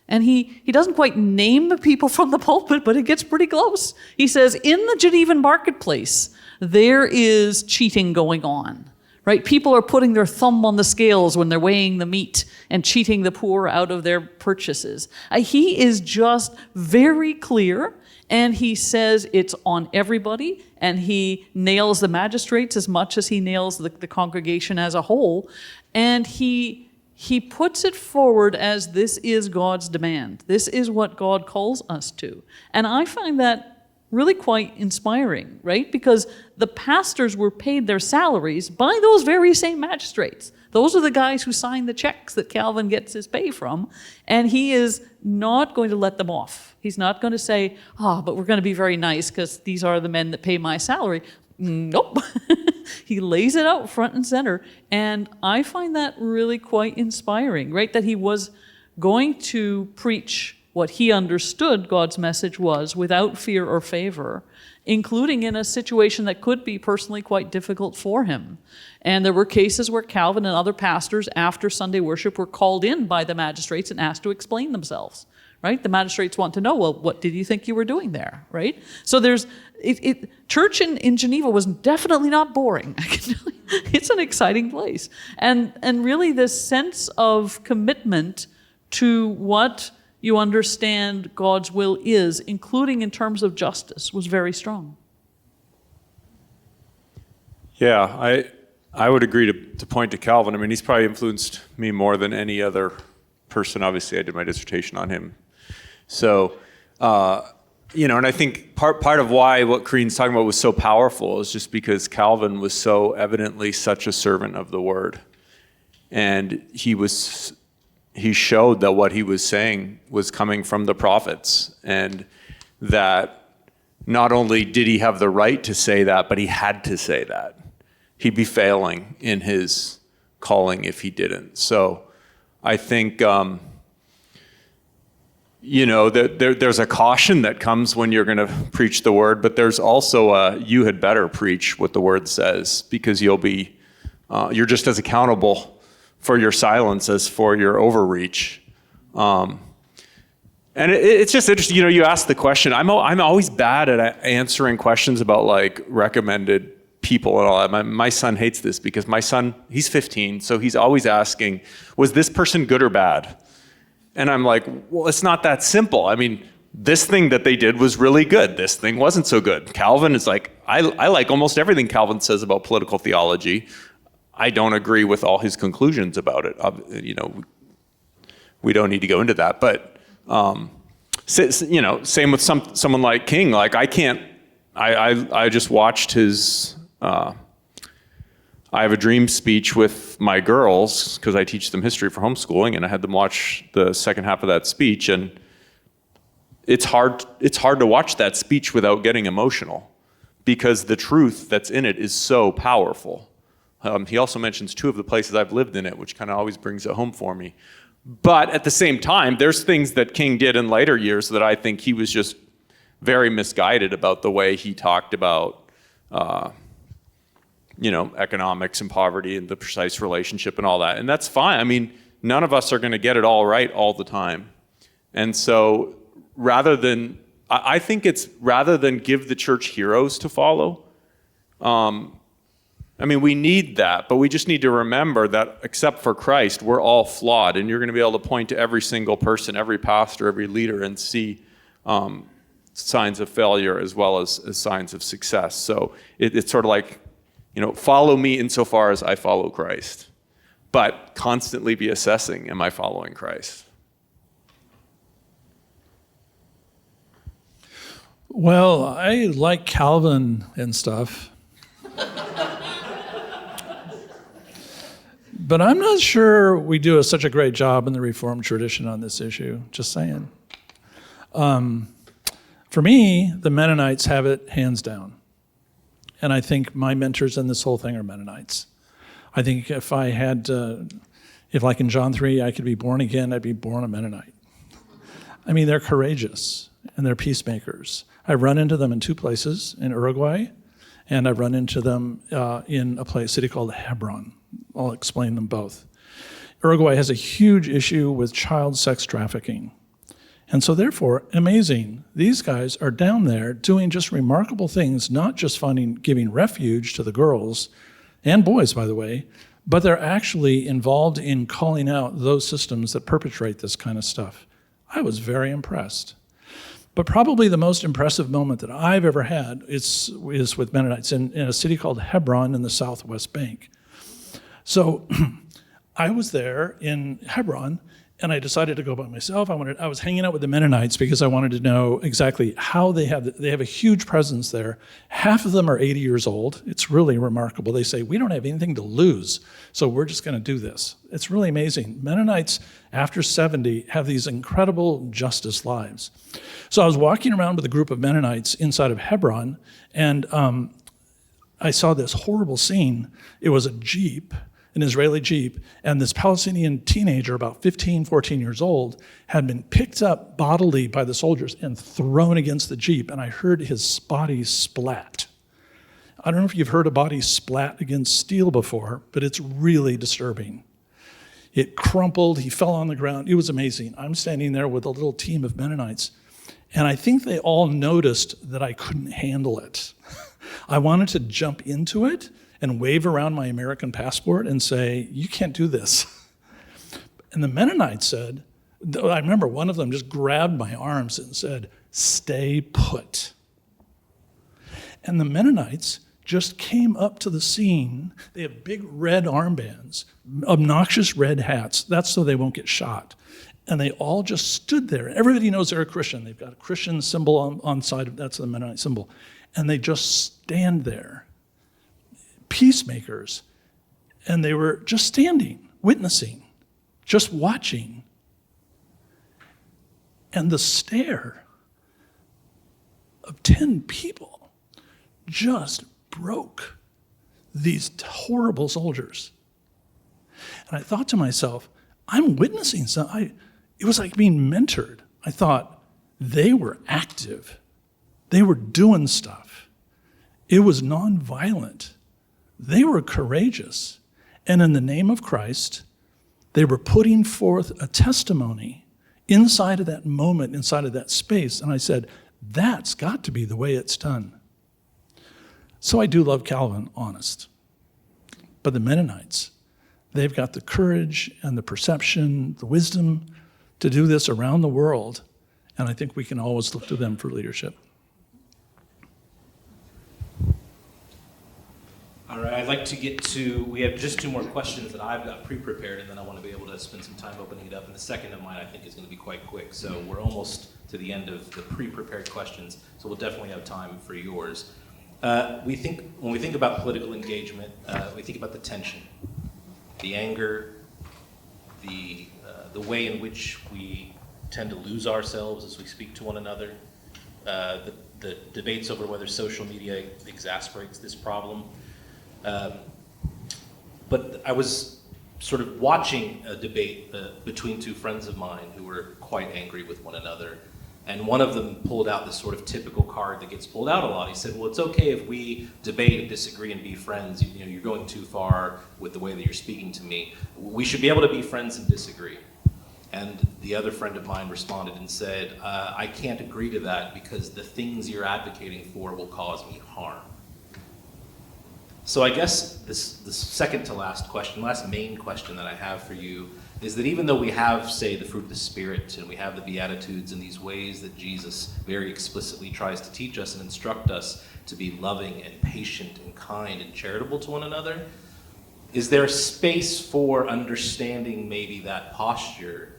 And he doesn't quite name the people from the pulpit, but it gets pretty close. He says, in the Genevan marketplace, there is cheating going on, right? People are putting their thumb on the scales when they're weighing the meat and cheating the poor out of their purchases. He is just very clear, and he says it's on everybody, and he nails the magistrates as much as he nails the congregation as a whole, and he puts it forward as this is God's demand. This is what God calls us to. And I find that really quite inspiring, right? Because the pastors were paid their salaries by those very same magistrates. Those are the guys who sign the checks that Calvin gets his pay from, and he is not going to let them off. He's not going to say, but we're going to be very nice because these are the men that pay my salary. Nope. He lays it out front and center, and I find that really quite inspiring, right? That he was going to preach what he understood God's message was without fear or favor, including in a situation that could be personally quite difficult for him. And there were cases where Calvin and other pastors after Sunday worship were called in by the magistrates and asked to explain themselves, right? The magistrates want to know, well, what did you think you were doing there, right? So church in Geneva was definitely not boring. I can tell you. It's an exciting place. And really this sense of commitment to what you understand God's will is, including in terms of justice, was very strong. Yeah, I would agree to point to Calvin. I mean, he's probably influenced me more than any other person. Obviously, I did my dissertation on him. So, and I think part of why what Karin's talking about was so powerful is just because Calvin was so evidently such a servant of the word. And he showed that what he was saying was coming from the prophets, and that not only did he have the right to say that, but he had to say that. He'd be failing in his calling if he didn't. So I think, there's a caution that comes when you're going to preach the word, but there's also you had better preach what the word says, because you're just as accountable for your silence as for your overreach. And it's just interesting, you asked the question. I'm always bad at answering questions about like recommended people and all that. My son hates this because my son, he's 15, so he's always asking, was this person good or bad? And I'm like, well, it's not that simple. I mean, this thing that they did was really good. This thing wasn't so good. Calvin is like, I like almost everything Calvin says about political theology. I don't agree with all his conclusions about it. We don't need to go into that. But, same with someone like King. Like I just watched his I Have a Dream speech with my girls, because I teach them history for homeschooling, and I had them watch the second half of that speech, and it's hard to watch that speech without getting emotional, because the truth that's in it is so powerful. He also mentions two of the places I've lived in it, which kind of always brings it home for me. But at the same time, there's things that King did in later years that I think he was just very misguided about the way he talked about economics and poverty and the precise relationship and all that. And that's fine. I mean, none of us are going to get it all right all the time. And so I think it's rather than give the church heroes to follow, we need that, but we just need to remember that except for Christ, we're all flawed. And you're going to be able to point to every single person, every pastor, every leader, and see signs of failure as well as signs of success. So it's sort of like, follow me insofar as I follow Christ, but constantly be assessing, am I following Christ? Well, I like Calvin and stuff. But I'm not sure we do such a great job in the Reformed tradition on this issue, just saying. For me, the Mennonites have it hands down. And I think my mentors in this whole thing are Mennonites. I think if like in John 3, I could be born again, I'd be born a Mennonite. I mean, they're courageous and they're peacemakers. I run into them in two places, in Uruguay, and I run into them in a city called Hebron. I'll explain them both. Uruguay has a huge issue with child sex trafficking. And so therefore, amazing, these guys are down there doing just remarkable things, not just giving refuge to the girls, and boys, by the way, but they're actually involved in calling out those systems that perpetrate this kind of stuff. I was very impressed. But probably the most impressive moment that I've ever had is with Mennonites in a city called Hebron in the Southwest Bank. So I was there in Hebron, and I decided to go by myself. I was hanging out with the Mennonites because I wanted to know exactly how they have a huge presence there. Half of them are 80 years old. It's really remarkable. They say, we don't have anything to lose, so we're just going to do this. It's really amazing. Mennonites, after 70, have these incredible justice lives. So I was walking around with a group of Mennonites inside of Hebron, and I saw this horrible scene. It was a Jeep, an Israeli Jeep, and this Palestinian teenager, about 15, 14 years old, had been picked up bodily by the soldiers and thrown against the Jeep, and I heard his body splat. I don't know if you've heard a body splat against steel before, but it's really disturbing. It crumpled, he fell on the ground. It was amazing. I'm standing there with a little team of Mennonites, and I think they all noticed that I couldn't handle it. I wanted to jump into it and wave around my American passport and say, you can't do this. And the Mennonites said, I remember one of them just grabbed my arms and said, stay put. And the Mennonites just came up to the scene. They have big red armbands, obnoxious red hats. That's so they won't get shot. And they all just stood there. Everybody knows they're a Christian. They've got a Christian symbol on side of, that's the Mennonite symbol. And they just stand there, peacemakers. And they were just standing, witnessing, just watching. And the stare of 10 people just broke these horrible soldiers. And I thought to myself, I'm witnessing something. It was like being mentored. I thought they were active. They were doing stuff. It was nonviolent. They were courageous. And in the name of Christ, they were putting forth a testimony inside of that moment, inside of that space. And I said, that's got to be the way it's done. So I do love Calvin, honest. But the Mennonites, they've got the courage and the perception, the wisdom to do this around the world. And I think we can always look to them for leadership. All right, I'd like to get to, we have just 2 more questions that I've got pre-prepared, and then I want to be able to spend some time opening it up. And the second of mine, I think, is going to be quite quick. So we're almost to the end of the pre-prepared questions, so we'll definitely have time for yours. When we think about political engagement, we think about the tension, the anger, the way in which we tend to lose ourselves as we speak to one another, the debates over whether social media exasperates this problem. But I was sort of watching a debate between 2 friends of mine who were quite angry with one another. And one of them pulled out this sort of typical card that gets pulled out a lot. He said, well, it's okay if we debate and disagree and be friends. You know, you're going too far with the way that you're speaking to me. We should be able to be friends and disagree. And the other friend of mine responded and said, I can't agree to that because the things you're advocating for will cause me harm. So I guess this second to last question, last main question that I have for you is that even though we have, say, the fruit of the Spirit and we have the Beatitudes and these ways that Jesus very explicitly tries to teach us and instruct us to be loving and patient and kind and charitable to one another, is there space for understanding maybe that posture?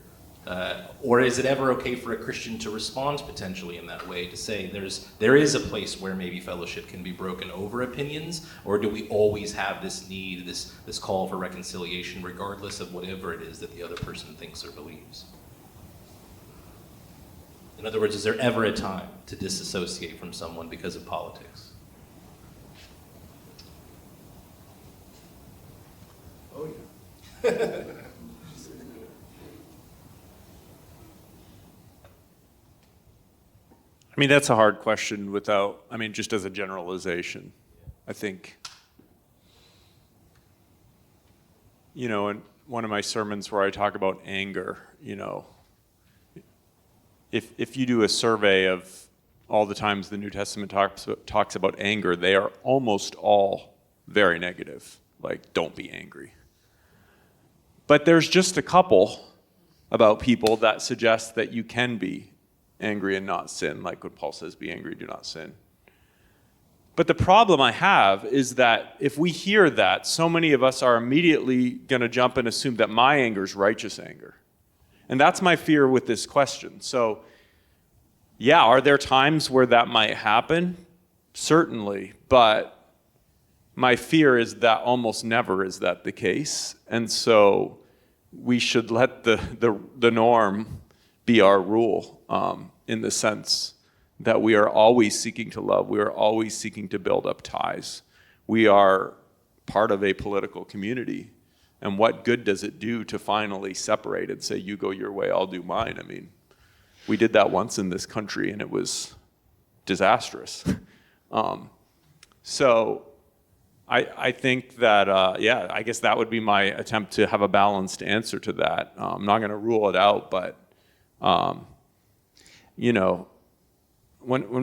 Or is it ever okay for a Christian to respond potentially in that way, to say there is a place where maybe fellowship can be broken over opinions, or do we always have this need, this call for reconciliation, regardless of whatever it is that the other person thinks or believes? In other words, is there ever a time to disassociate from someone because of politics? Oh, yeah. I mean, that's a hard question just as a generalization. I think, in one of my sermons where I talk about anger, if you do a survey of all the times the New Testament talks about anger, they are almost all very negative, like, don't be angry. But there's just a couple about people that suggest that you can be angry and not sin, like when Paul says, be angry, do not sin. But the problem I have is that if we hear that, so many of us are immediately going to jump and assume that my anger is righteous anger. And that's my fear with this question. So, yeah, are there times where that might happen? Certainly. But my fear is that almost never is that the case. And so we should let the norm be our rule, in the sense that we are always seeking to love. We are always seeking to build up ties. We are part of a political community. And what good does it do to finally separate and say, you go your way, I'll do mine? I mean, we did that once in this country and it was disastrous. So I think that, I guess that would be my attempt to have a balanced answer to that. I'm not going to rule it out, but when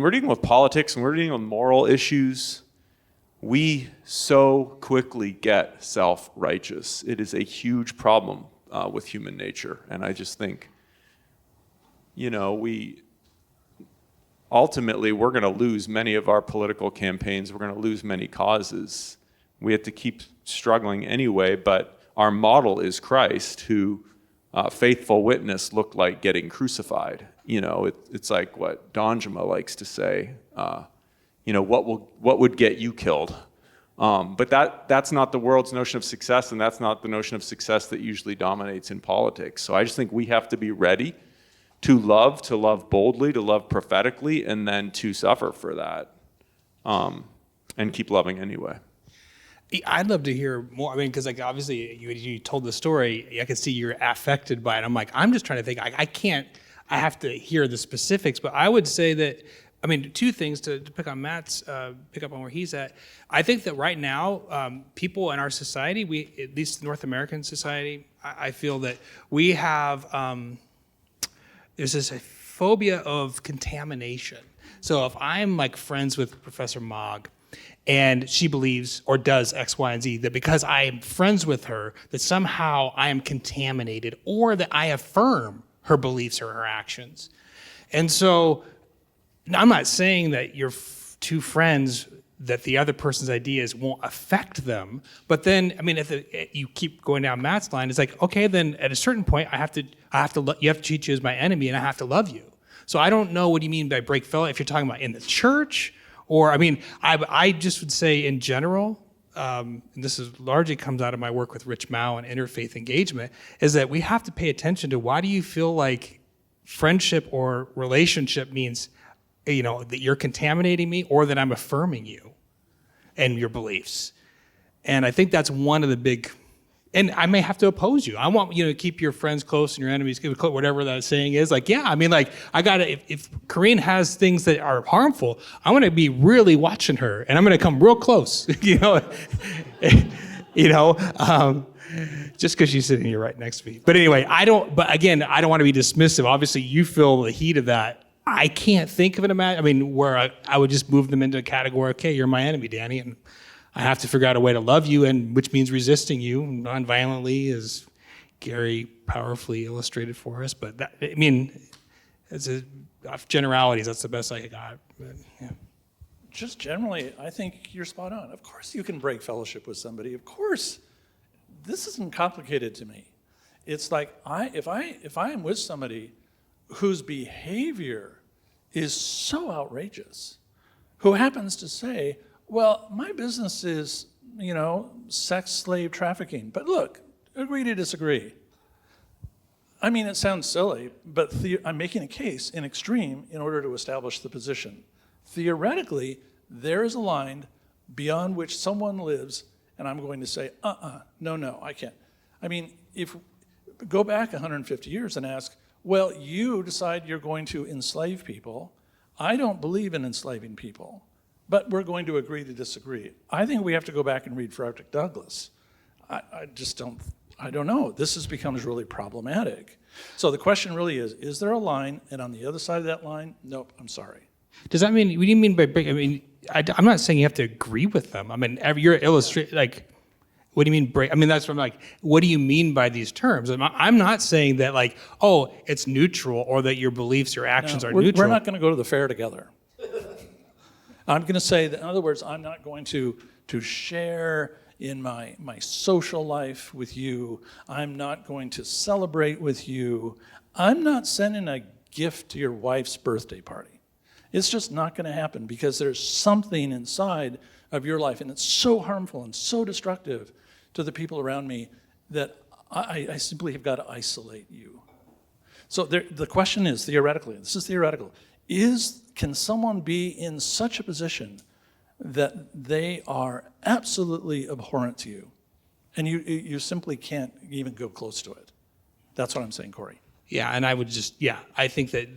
we're dealing with politics and we're dealing with moral issues, we so quickly get self-righteous. It is a huge problem with human nature. And I just think, ultimately we're going to lose many of our political campaigns. We're going to lose many causes. We have to keep struggling anyway, but our model is Christ, who faithful witness looked like getting crucified. It's like what Donjama likes to say, what would get you killed? But that's not the world's notion of success, and that's not the notion of success that usually dominates in politics. So I just think we have to be ready to love boldly, to love prophetically, and then to suffer for that, and keep loving anyway. I'd love to hear more. I mean, because like obviously you told the story, I can see you're affected by it. I'm just trying to think. I have to hear the specifics, but I would say that, I mean, two things to pick on Matt's, pick up on where he's at. I think that right now, people in our society, at least North American society, I feel that we have, there's this phobia of contamination. So if I'm like friends with Professor Maag, and she believes or does X, Y, and Z, that because I am friends with her, that somehow I am contaminated, or that I affirm her beliefs or her actions. And so I'm not saying that your two friends, that the other person's ideas won't affect them, but then, I mean, if you keep going down Matt's line, it's like, okay, then at a certain point, you have to treat you as my enemy, and I have to love you. So I don't know what you mean by break fellowship, if you're talking about in the church, or, I mean, I just would say in general, and this is largely comes out of my work with Rich Mao and interfaith engagement, is that we have to pay attention to why do you feel like friendship or relationship means, that you're contaminating me or that I'm affirming you and your beliefs. And I think that's one of the big, and I may have to oppose you. I want to keep your friends close and your enemies, whatever that saying is. Like, yeah, I mean, like, I gotta, if Karin has things that are harmful, I'm gonna be really watching her, and I'm gonna come real close, just because she's sitting here right next to me. But anyway, I don't want to be dismissive. Obviously, you feel the heat of that. I can't think of where I would just move them into a category, okay, you're my enemy, Danny, and I have to figure out a way to love you, and which means resisting you nonviolently, as Gary powerfully illustrated for us. But that, I mean, as a generalities, that's the best I got. But, yeah. Just generally, I think you're spot on. Of course you can break fellowship with somebody. Of course. This isn't complicated to me. It's like if I am with somebody whose behavior is so outrageous, who happens to say, well, my business is, sex slave trafficking, but look, agree to disagree. I mean, it sounds silly, but I'm making a case in extreme in order to establish the position. Theoretically, there is a line beyond which someone lives, and I'm going to say, no, I can't. I mean, go back 150 years and ask, well, you decide you're going to enslave people. I don't believe in enslaving people, but we're going to agree to disagree. I think we have to go back and read Frederick Douglass. I don't know. This becomes really problematic. So the question really is there a line? And on the other side of that line, nope, I'm sorry. Does that mean, what do you mean by break? I mean, I'm not saying you have to agree with them. I mean, you're illustrating, like, what do you mean break? I mean, that's what I'm like, what do you mean by these terms? I'm not saying that, like, oh, it's neutral, or that your beliefs or actions are neutral. We're not going to go to the fair together. I'm going to say that, in other words, I'm not going to share in my social life with you. I'm not going to celebrate with you. I'm not sending a gift to your wife's birthday party. It's just not going to happen, because there's something inside of your life, and it's so harmful and so destructive to the people around me that I simply have got to isolate you. So the question is, theoretically, this is theoretical, can someone be in such a position that they are absolutely abhorrent to you, and you simply can't even go close to it? That's what I'm saying, Cory. Yeah, and I would I think that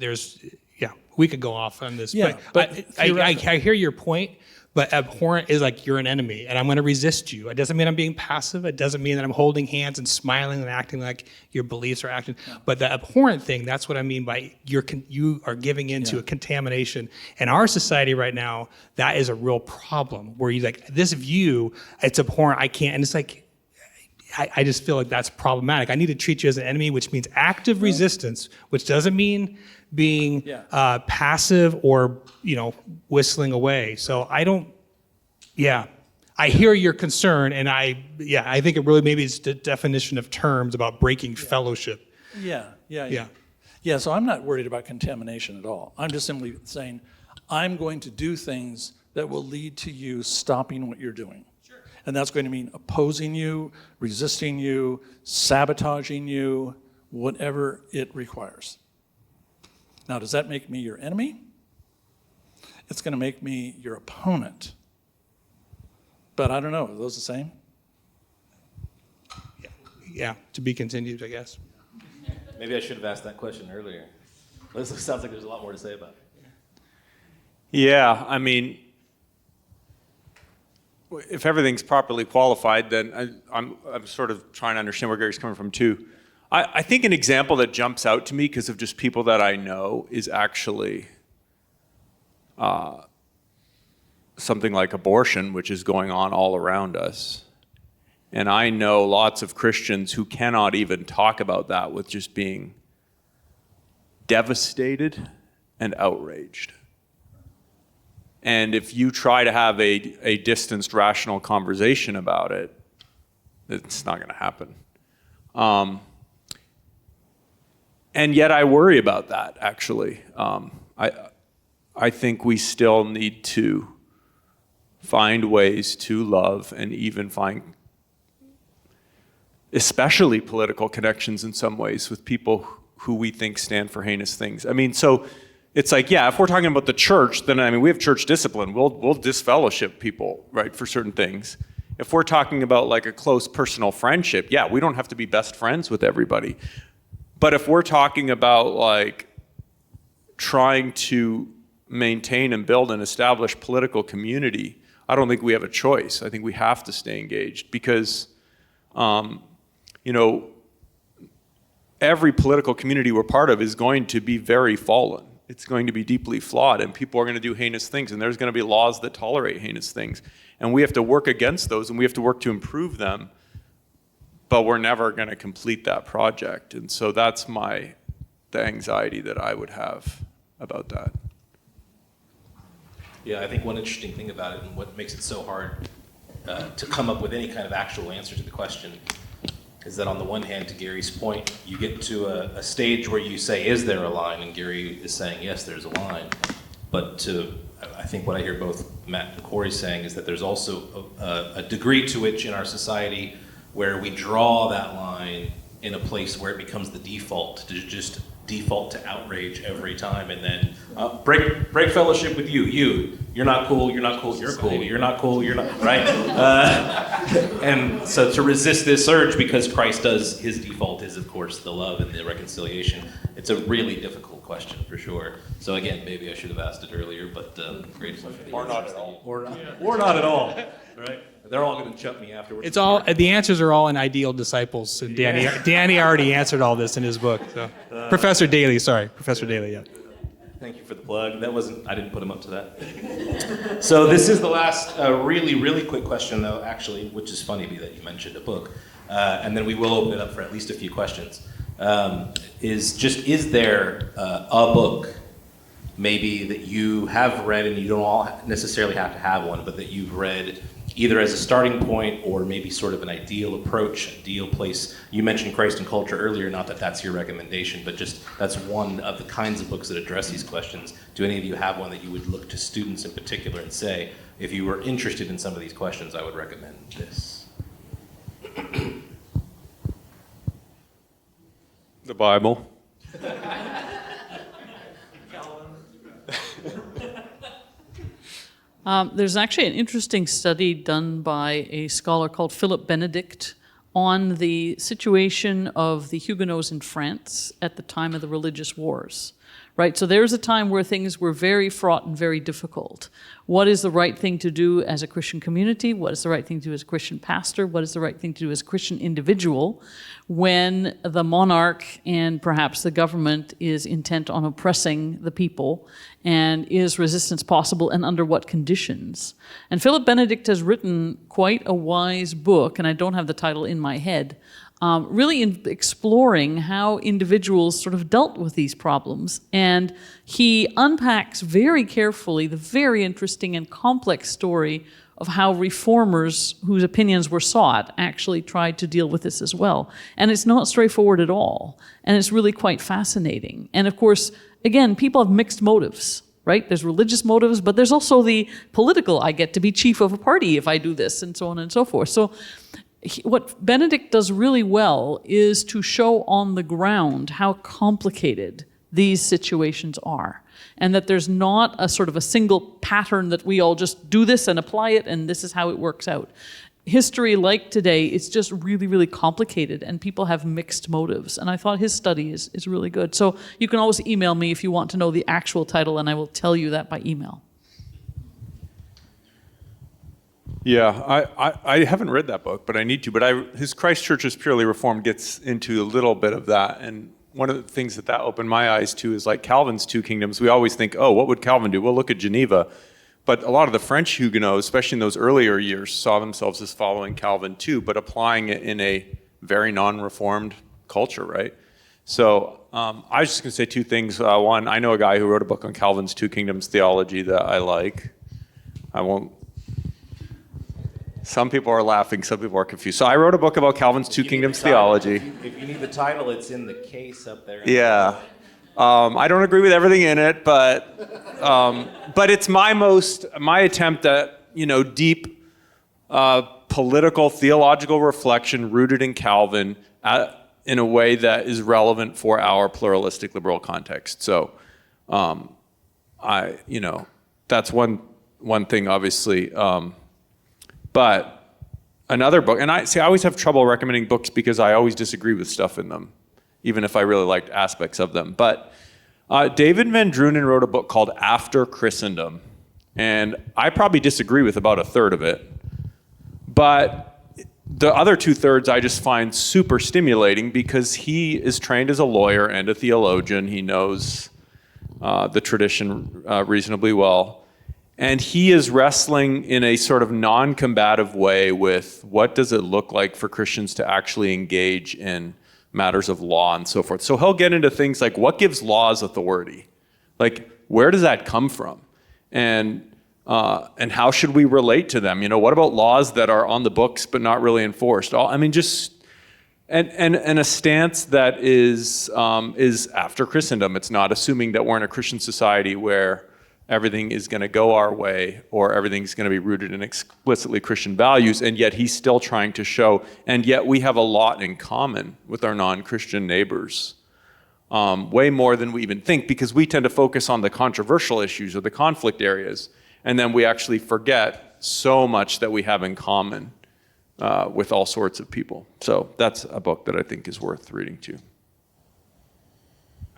we could go off on this. Yeah, but I hear your point, but abhorrent is like you're an enemy, and I'm going to resist you. It doesn't mean I'm being passive. It doesn't mean that I'm holding hands and smiling and acting like your beliefs are acting. But the abhorrent thing, that's what I mean by you are giving into a contamination. In our society right now, that is a real problem, where you like, this view, it's abhorrent, I can't, and it's like, I just feel like that's problematic. I need to treat you as an enemy, which means active resistance, which doesn't mean being passive or, whistling away. So I don't, I hear your concern, and I think it really maybe it's the definition of terms about breaking fellowship. Yeah, so I'm not worried about contamination at all. I'm just simply saying, I'm going to do things that will lead to you stopping what you're doing. Sure. And that's going to mean opposing you, resisting you, sabotaging you, whatever it requires. Now, does that make me your enemy? It's going to make me your opponent. But I don't know, are those the same? Yeah, to be continued, I guess. Maybe I should have asked that question earlier. This sounds like there's a lot more to say about it. Yeah, I mean, if everything's properly qualified, then I'm sort of trying to understand where Gary's coming from too. I think an example that jumps out to me because of just people that I know is actually something like abortion, which is going on all around us. And I know lots of Christians who cannot even talk about that with just being devastated and outraged. And if you try to have a distanced, rational conversation about it, it's not going to happen. And yet I worry about that, actually. I think we still need to find ways to love and even find especially political connections in some ways with people who we think stand for heinous things. I mean, so it's like, if we're talking about the church, then we have church discipline. We'll disfellowship people, right, for certain things. If we're talking about like a close personal friendship, we don't have to be best friends with everybody. But if we're talking about like trying to maintain and build and establish political community, I don't think we have a choice. I think we have to stay engaged because every political community we're part of is going to be very fallen. It's going to be deeply flawed, and people are going to do heinous things, and there's going to be laws that tolerate heinous things. And we have to work against those, and we have to work to improve them, but we're never going to complete that project. And so that's the anxiety that I would have about that. Yeah, I think one interesting thing about it and what makes it so hard to come up with any kind of actual answer to the question is that on the one hand, to Gary's point, you get to a stage where you say, is there a line? And Gary is saying, yes, there's a line. But I think what I hear both Matt and Cory saying is that there's also a degree to which in our society where we draw that line in a place where it becomes the default, to just default to outrage every time, and then break fellowship with you. You're not cool, you're not cool, you're cool, you're not cool, you're not, right? And so to resist this urge, because Christ does, his default is, of course, the love and the reconciliation. It's a really difficult question, for sure. So again, maybe I should have asked it earlier, but great. Or not at all. Or not at all, right? They're all going to chuck me afterwards. It's all the answers are all in Ideal Disciples. And Danny already answered all this in his book. So. Professor Daley, yeah. Thank you for the plug. I didn't put him up to that. So this is the last really, really quick question, though, actually, which is funny that you mentioned a book. And then we will open it up for at least a few questions. Is there a book maybe that you have read, and you don't all necessarily have to have one, but that you've read either as a starting point or maybe sort of an ideal approach, ideal place? You mentioned Christ and Culture earlier, not that that's your recommendation, but just that's one of the kinds of books that address these questions. Do any of you have one that you would look to students in particular and say, if you were interested in some of these questions, I would recommend this? The Bible. There's actually an interesting study done by a scholar called Philip Benedict on the situation of the Huguenots in France at the time of the religious wars. right? So there's a time where things were very fraught and very difficult. What is the right thing to do as a Christian community? What is the right thing to do as a Christian pastor? What is the right thing to do as a Christian individual when the monarch and perhaps the government is intent on oppressing the people? And is resistance possible, and under what conditions? And Philip Benedict has written quite a wise book, and I don't have the title in my head, really exploring how individuals sort of dealt with these problems. And he unpacks very carefully the very interesting and complex story of how reformers whose opinions were sought actually tried to deal with this as well. And it's not straightforward at all. And it's really quite fascinating. And of course, again, people have mixed motives, right? There's religious motives, but there's also the political, I get to be chief of a party if I do this, and so on and so forth. So what Benedict does really well is to show on the ground how complicated these situations are, and that there's not a sort of a single pattern that we all just do this and apply it and this is how it works out. History, like today, is just really, really complicated, and people have mixed motives. And I thought his study is really good. So you can always email me if you want to know the actual title, and I will tell you that by email. Yeah, I haven't read that book, but I need to. But his Christ Church is Purely Reformed gets into a little bit of that. And one of the things that opened my eyes to is like Calvin's two kingdoms. We always think, oh, what would Calvin do? Well, look at Geneva. But a lot of the French Huguenots, especially in those earlier years, saw themselves as following Calvin too, but applying it in a very non-reformed culture, right? So I was just going to say two things. One, I know a guy who wrote a book on Calvin's Two Kingdoms theology that I like. I won't. Some people are laughing, some people are confused. So I wrote a book about Calvin's Two Kingdoms theology. If you need the title, it's in the case up there. Yeah. I don't agree with everything in it, but it's my attempt at, deep political, theological reflection rooted in Calvin in a way that is relevant for our pluralistic liberal context. So, that's one thing, obviously. But another book, and I always have trouble recommending books because I always disagree with stuff in them, even if I really liked aspects of them. But David Van Drunen wrote a book called After Christendom, and I probably disagree with about a third of it. But the other 2/3 I just find super stimulating because he is trained as a lawyer and a theologian. He knows the tradition reasonably well. And he is wrestling in a sort of non-combative way with what does it look like for Christians to actually engage in matters of law and so forth. So he'll get into things like what gives laws authority? Like, where does that come from? And how should we relate to them? What about laws that are on the books but not really enforced? And a stance that is after Christendom. It's not assuming that we're in a Christian society where everything is going to go our way or everything's going to be rooted in explicitly Christian values, and yet he's still trying to show, and yet we have a lot in common with our non-Christian neighbors, way more than we even think, because we tend to focus on the controversial issues or the conflict areas, and then we actually forget so much that we have in common with all sorts of people. So that's a book that I think is worth reading too.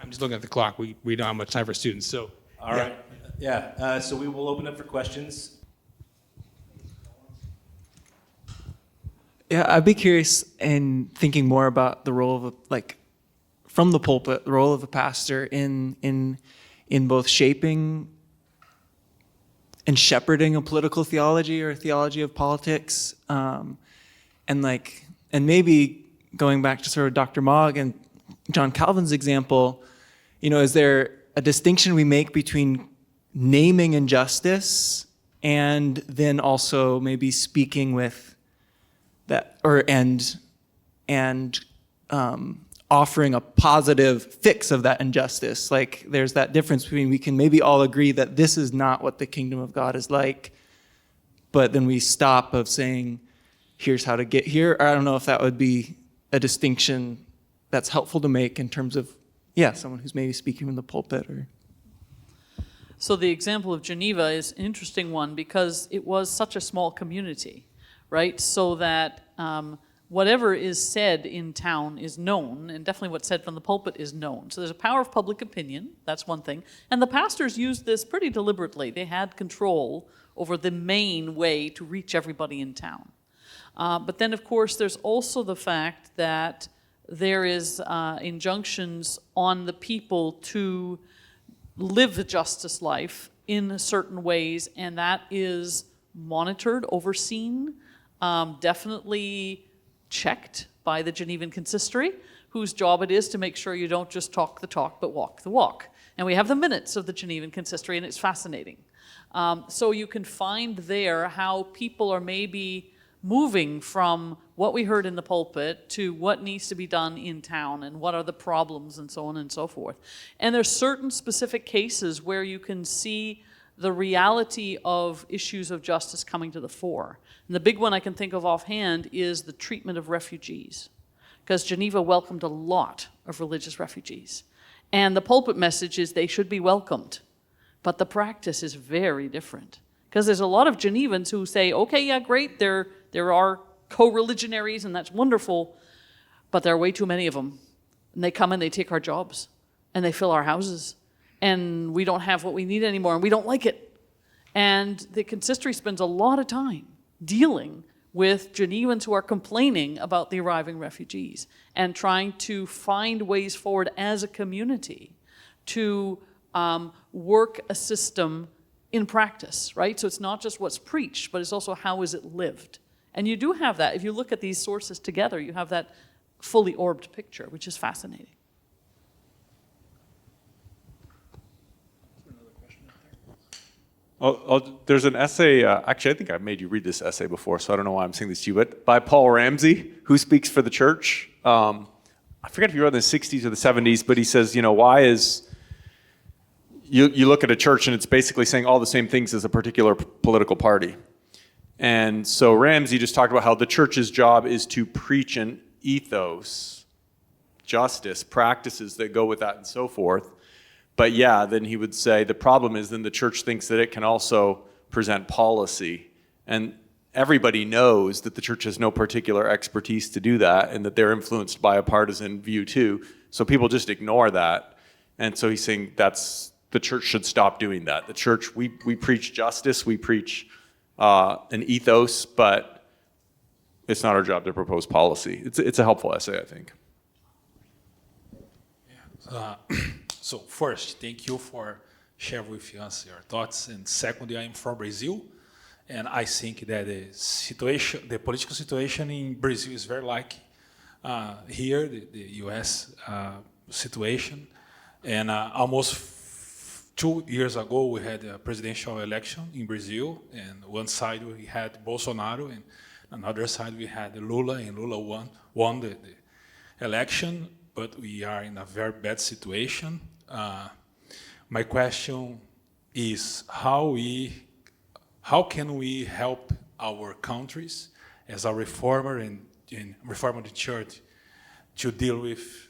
I'm just looking at the clock. We don't have much time for students, so. All right. Yeah, so we will open up for questions. Yeah, I'd be curious in thinking more about the role of, from the pulpit, the role of a pastor in both shaping and shepherding a political theology or a theology of politics, and maybe going back to sort of Dr. Maag and John Calvin's example, is there a distinction we make between naming injustice and then also maybe speaking with that, and offering a positive fix of that injustice? Like, there's that difference between, we can maybe all agree that this is not what the kingdom of God is like, but then we stop of saying, here's how to get here. Or I don't know if that would be a distinction that's helpful to make in terms of, someone who's maybe speaking from the pulpit. Or So the example of Geneva is an interesting one because it was such a small community, right? So that whatever is said in town is known, and definitely what's said from the pulpit is known. So there's a power of public opinion, that's one thing. And the pastors used this pretty deliberately. They had control over the main way to reach everybody in town. But then, of course, there's also the fact that there is injunctions on the people to live the justice life in certain ways, and that is monitored, overseen, definitely checked by the Genevan Consistory, whose job it is to make sure you don't just talk the talk, but walk the walk. And we have the minutes of the Genevan Consistory, and it's fascinating. So you can find there how people are maybe moving from what we heard in the pulpit to what needs to be done in town and what are the problems and so on and so forth. And there's certain specific cases where you can see the reality of issues of justice coming to the fore. And the big one I can think of offhand is the treatment of refugees, because Geneva welcomed a lot of religious refugees. And the pulpit message is they should be welcomed, but the practice is very different. Because there's a lot of Genevans who say, okay, yeah, great, there are co-religionaries and that's wonderful, but there are way too many of them. And they come and they take our jobs and they fill our houses and we don't have what we need anymore and we don't like it. And the consistory spends a lot of time dealing with Genevans who are complaining about the arriving refugees and trying to find ways forward as a community to work a system in practice, right? So it's not just what's preached, but it's also how is it lived. And you do have that. If you look at these sources together, you have that fully orbed picture, which is fascinating. There's an essay, actually I think I've made you read this essay before, so I don't know why I'm saying this to you, but by Paul Ramsey, Who Speaks for the Church. I forget if he wrote in the 60s or the 70s, but he says, why is, you look at a church and it's basically saying all the same things as a particular political party. And so Ramsey just talked about how the church's job is to preach an ethos, justice, practices that go with that and so forth. But yeah, then he would say the problem is then the church thinks that it can also present policy. And everybody knows that the church has no particular expertise to do that and that they're influenced by a partisan view too. So people just ignore that. And so he's saying the church should stop doing that. The church, we preach justice, we preach an ethos, but it's not our job to propose policy. It's a helpful essay, I think. So first, thank you for sharing with us your thoughts. And secondly, I'm from Brazil, and I think that the political situation in Brazil is very like here, the U.S. Situation. And almost 2 years ago, we had a presidential election in Brazil, and one side we had Bolsonaro, and another side we had Lula, and Lula won the election, but we are in a very bad situation. My question is how can we help our countries as a reformer and reform of the church to deal with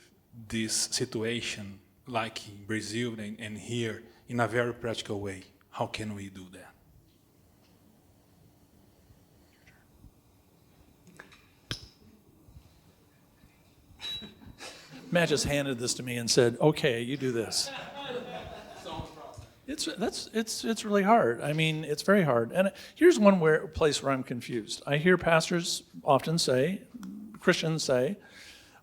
this situation like in Brazil and here in a very practical way? How can we do that? Matt just handed this to me and said, okay, you do this. It's really hard. I mean, it's very hard. And here's one place where I'm confused. I hear pastors often say, Christians say,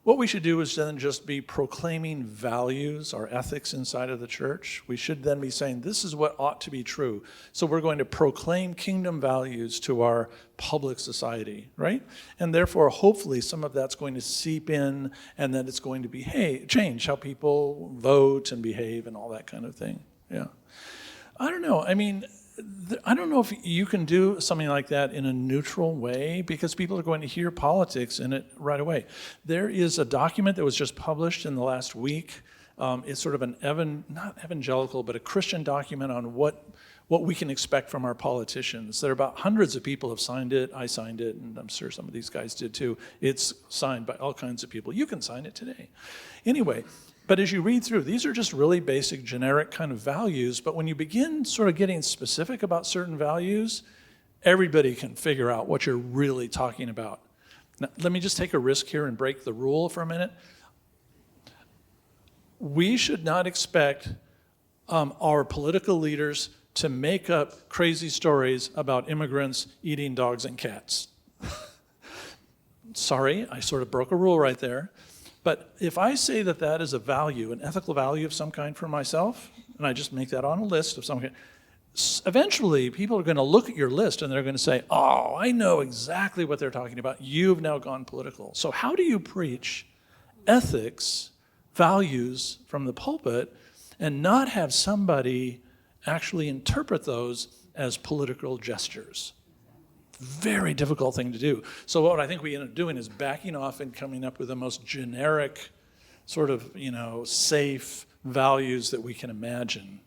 what we should do is then just be proclaiming values or ethics inside of the church. We should then be saying, this is what ought to be true. So we're going to proclaim kingdom values to our public society, right? And therefore, hopefully, some of that's going to seep in, and then it's going to change how people vote and behave and all that kind of thing. Yeah. I don't know. I mean, I don't know if you can do something like that in a neutral way, because people are going to hear politics in it right away. There is a document that was just published in the last week. It's sort of not evangelical, but a Christian document on what we can expect from our politicians. There are about hundreds of people have signed it. I signed it, and I'm sure some of these guys did too. It's signed by all kinds of people. You can sign it today. Anyway, but as you read through, these are just really basic, generic kind of values. But when you begin sort of getting specific about certain values, everybody can figure out what you're really talking about. Now, let me just take a risk here and break the rule for a minute. We should not expect our political leaders to make up crazy stories about immigrants eating dogs and cats. Sorry, I sort of broke a rule right there. But if I say that that is a value, an ethical value of some kind for myself, and I just make that on a list of some kind, eventually people are going to look at your list and they're going to say, oh, I know exactly what they're talking about. You've now gone political. So how do you preach ethics, values from the pulpit and not have somebody actually interpret those as political gestures? Very difficult thing to do. So what I think we end up doing is backing off and coming up with the most generic sort of, safe values that we can imagine.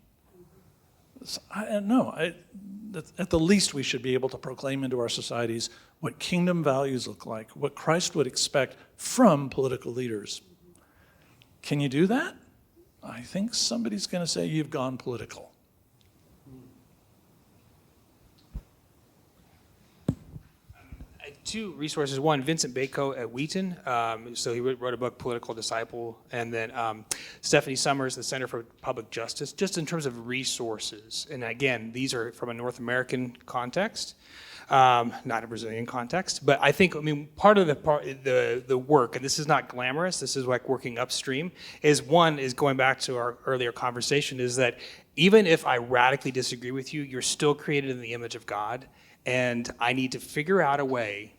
So at the least we should be able to proclaim into our societies what kingdom values look like, what Christ would expect from political leaders. Can you do that? I think somebody's going to say you've gone political. Two resources. One, Vincent Bacot at Wheaton. So he wrote a book, Political Disciple. And then Stephanie Summers, the Center for Public Justice, just in terms of resources. And again, these are from a North American context, not a Brazilian context. But I think, part of the work, and this is not glamorous, this is like working upstream, is going back to our earlier conversation, is that even if I radically disagree with you, you're still created in the image of God. And I need to figure out a way,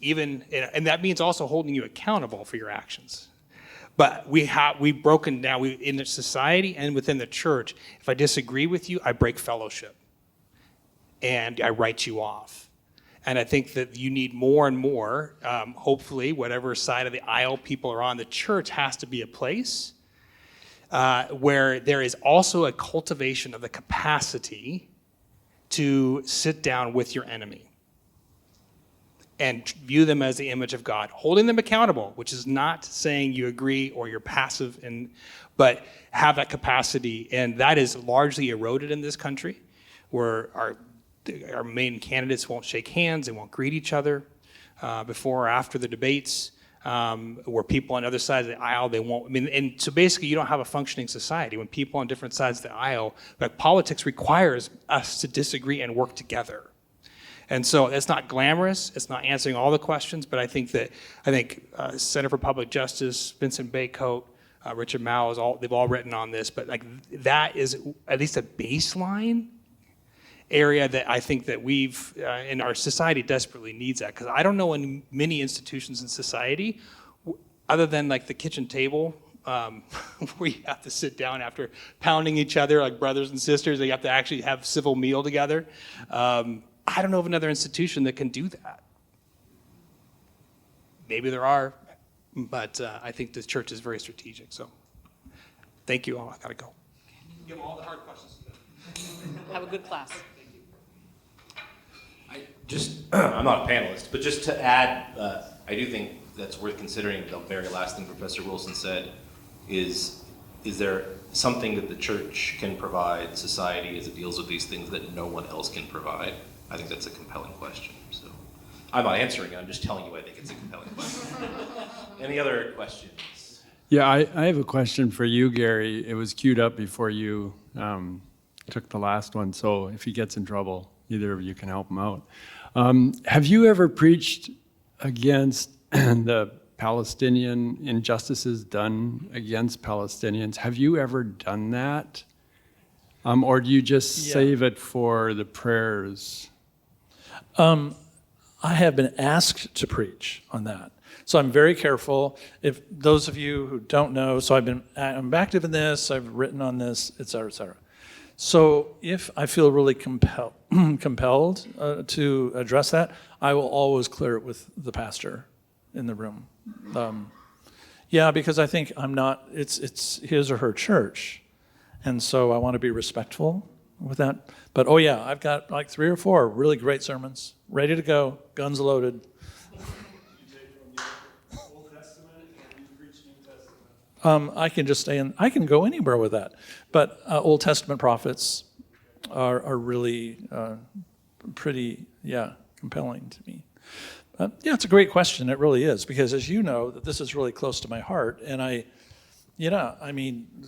and that means also holding you accountable for your actions. But we've broken down, in the society and within the church, if I disagree with you, I break fellowship. And I write you off. And I think that you need more and more, hopefully, whatever side of the aisle people are on, the church has to be a place where there is also a cultivation of the capacity to sit down with your enemy and view them as the image of God, holding them accountable, which is not saying you agree or you're passive, but have that capacity. And that is largely eroded in this country, where our main candidates won't shake hands, they won't greet each other before or after the debates, where people on other sides of the aisle, they won't, and so basically you don't have a functioning society when people on different sides of the aisle, but politics requires us to disagree and work together. And so it's not glamorous, it's not answering all the questions, but I think Center for Public Justice, Vincent Bacot, Richard Mao, they've all written on this, but that is at least a baseline area that I think that we've, in our society desperately needs that. Because I don't know in many institutions in society, other than the kitchen table, where you have to sit down after pounding each other like brothers and sisters, you have to actually have a civil meal together. I don't know of another institution that can do that. Maybe there are, but I think the church is very strategic. So thank you all, I gotta go. Give them all the hard questions. Have a good class. I'm not a panelist, but just to add, I do think that's worth considering. The very last thing Professor Willson said is there something that the church can provide society as it deals with these things that no one else can provide? I think that's a compelling question. So I'm not answering it, I'm just telling you I think it's a compelling question. Any other questions? Yeah, I have a question for you, Gary. It was queued up before you took the last one, so if he gets in trouble, either of you can help him out. Have you ever preached against the Palestinian injustices done against Palestinians? Have you ever done that? Or do you just save it for the prayers? I have been asked to preach on that. So I'm very careful. If those of you who don't know, so I'm active in this, I've written on this, et cetera, et cetera. So if I feel really compelled to address that, I will always clear it with the pastor in the room. Because I think it's his or her church. And so I want to be respectful with that. But I've got 3 or 4 really great sermons, ready to go, guns loaded. I can just I can go anywhere with that. But Old Testament prophets are really pretty, compelling to me. Yeah, it's a great question. It really is, because as you know, that this is really close to my heart. And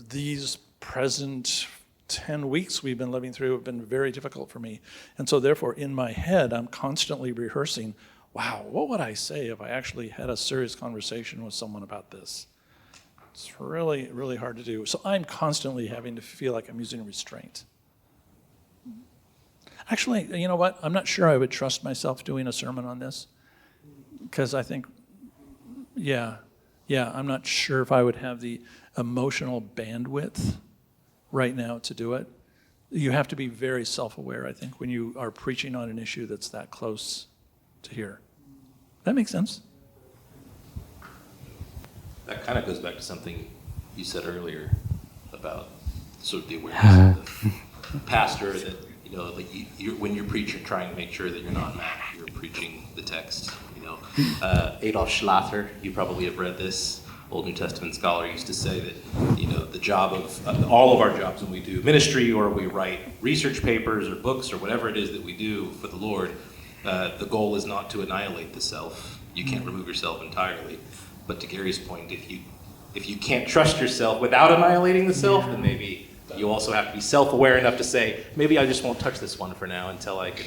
these present 10 weeks we've been living through have been very difficult for me. And so therefore, in my head, I'm constantly rehearsing, wow, what would I say if I actually had a serious conversation with someone about this? It's really, really hard to do. So I'm constantly having to feel like I'm using restraint. Actually, you know what? I'm not sure I would trust myself doing a sermon on this, because I think, I'm not sure if I would have the emotional bandwidth right now to do it. You have to be very self-aware, I think, when you are preaching on an issue that's that close to here. That makes sense? That kind of goes back to something you said earlier about sort of the awareness of the pastor that, like when you're preaching, trying to make sure that you're not mad, you're preaching the text. Adolf Schlatter, you probably have read this, Old New Testament scholar, used to say that, the job of all of our jobs when we do ministry or we write research papers or books or whatever it is that we do for the Lord, the goal is not to annihilate the self. You can't remove yourself entirely. But to Gary's point, if you can't trust yourself without annihilating the self, then maybe you also have to be self-aware enough to say, maybe I just won't touch this one for now until I can,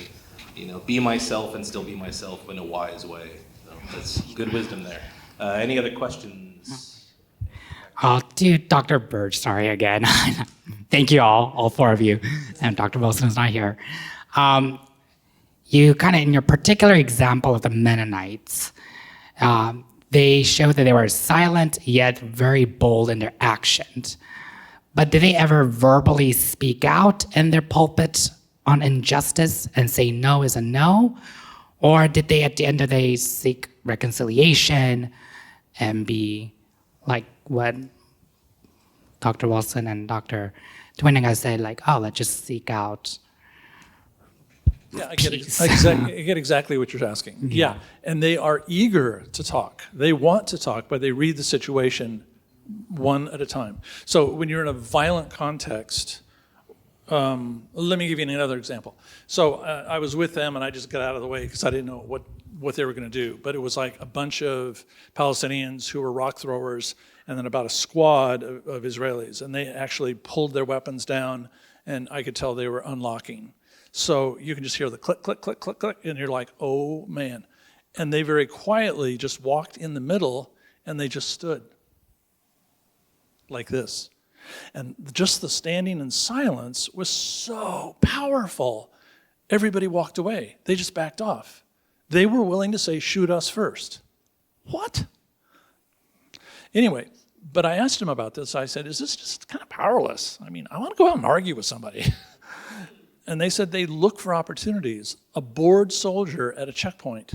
be myself and still be myself in a wise way. So that's good wisdom there. Any other questions? To Dr. Burge, sorry again. Thank you all 4 of you. And Dr. Wilson is not here. You kind of, in your particular example of the Mennonites, they showed that they were silent yet very bold in their actions. But did they ever verbally speak out in their pulpit on injustice and say no is a no? Or did they at the end of the day seek reconciliation and be like what Dr. Wilson and Dr. Tuininga said, like, oh, let's just seek out Yeah, I get exactly what you're asking. Yeah, and they are eager to talk. They want to talk, but they read the situation one at a time. So when you're in a violent context, let me give you another example. So I was with them, and I just got out of the way because I didn't know what they were going to do. But it was like a bunch of Palestinians who were rock throwers, and then about a squad of Israelis, and they actually pulled their weapons down, and I could tell they were unlocking. So you can just hear the click, click, click, click, click, and you're like, oh man. And they very quietly just walked in the middle, and they just stood like this. And just the standing in silence was so powerful. Everybody walked away. They just backed off. They were willing to say, shoot us first. What? Anyway, but I asked him about this. I said, is this just kind of powerless? I mean, I want to go out and argue with somebody. And they said they look for opportunities. A bored soldier at a checkpoint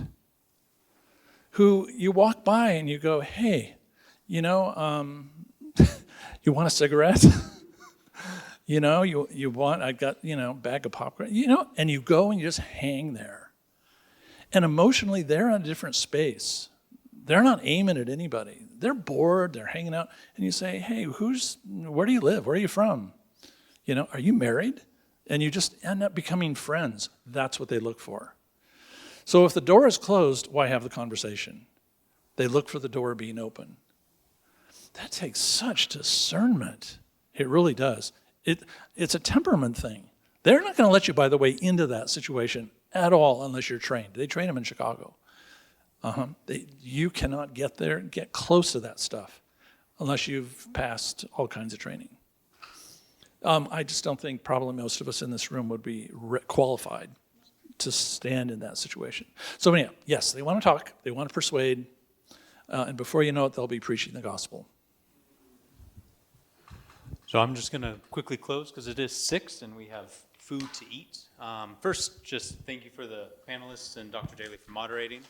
who you walk by and you go, hey, you want a cigarette? you want, I got, bag of popcorn, and you go and you just hang there. And emotionally, they're in a different space. They're not aiming at anybody. They're bored, they're hanging out, and you say, hey, where do you live? Where are you from? Are you married? And you just end up becoming friends. That's what they look for. So if the door is closed, why have the conversation? They look for the door being open. That takes such discernment. It really does. It's a temperament thing. They're not going to let you, by the way, into that situation at all unless you're trained. They train them in Chicago. You cannot get there, get close to that stuff unless you've passed all kinds of training. I just don't think probably most of us in this room would be qualified to stand in that situation. So anyhow, yes, they want to talk, they want to persuade, and before you know it, they'll be preaching the gospel. So I'm just going to quickly close because it is 6 and we have food to eat. First, just thank you for the panelists and Dr. Daley for moderating.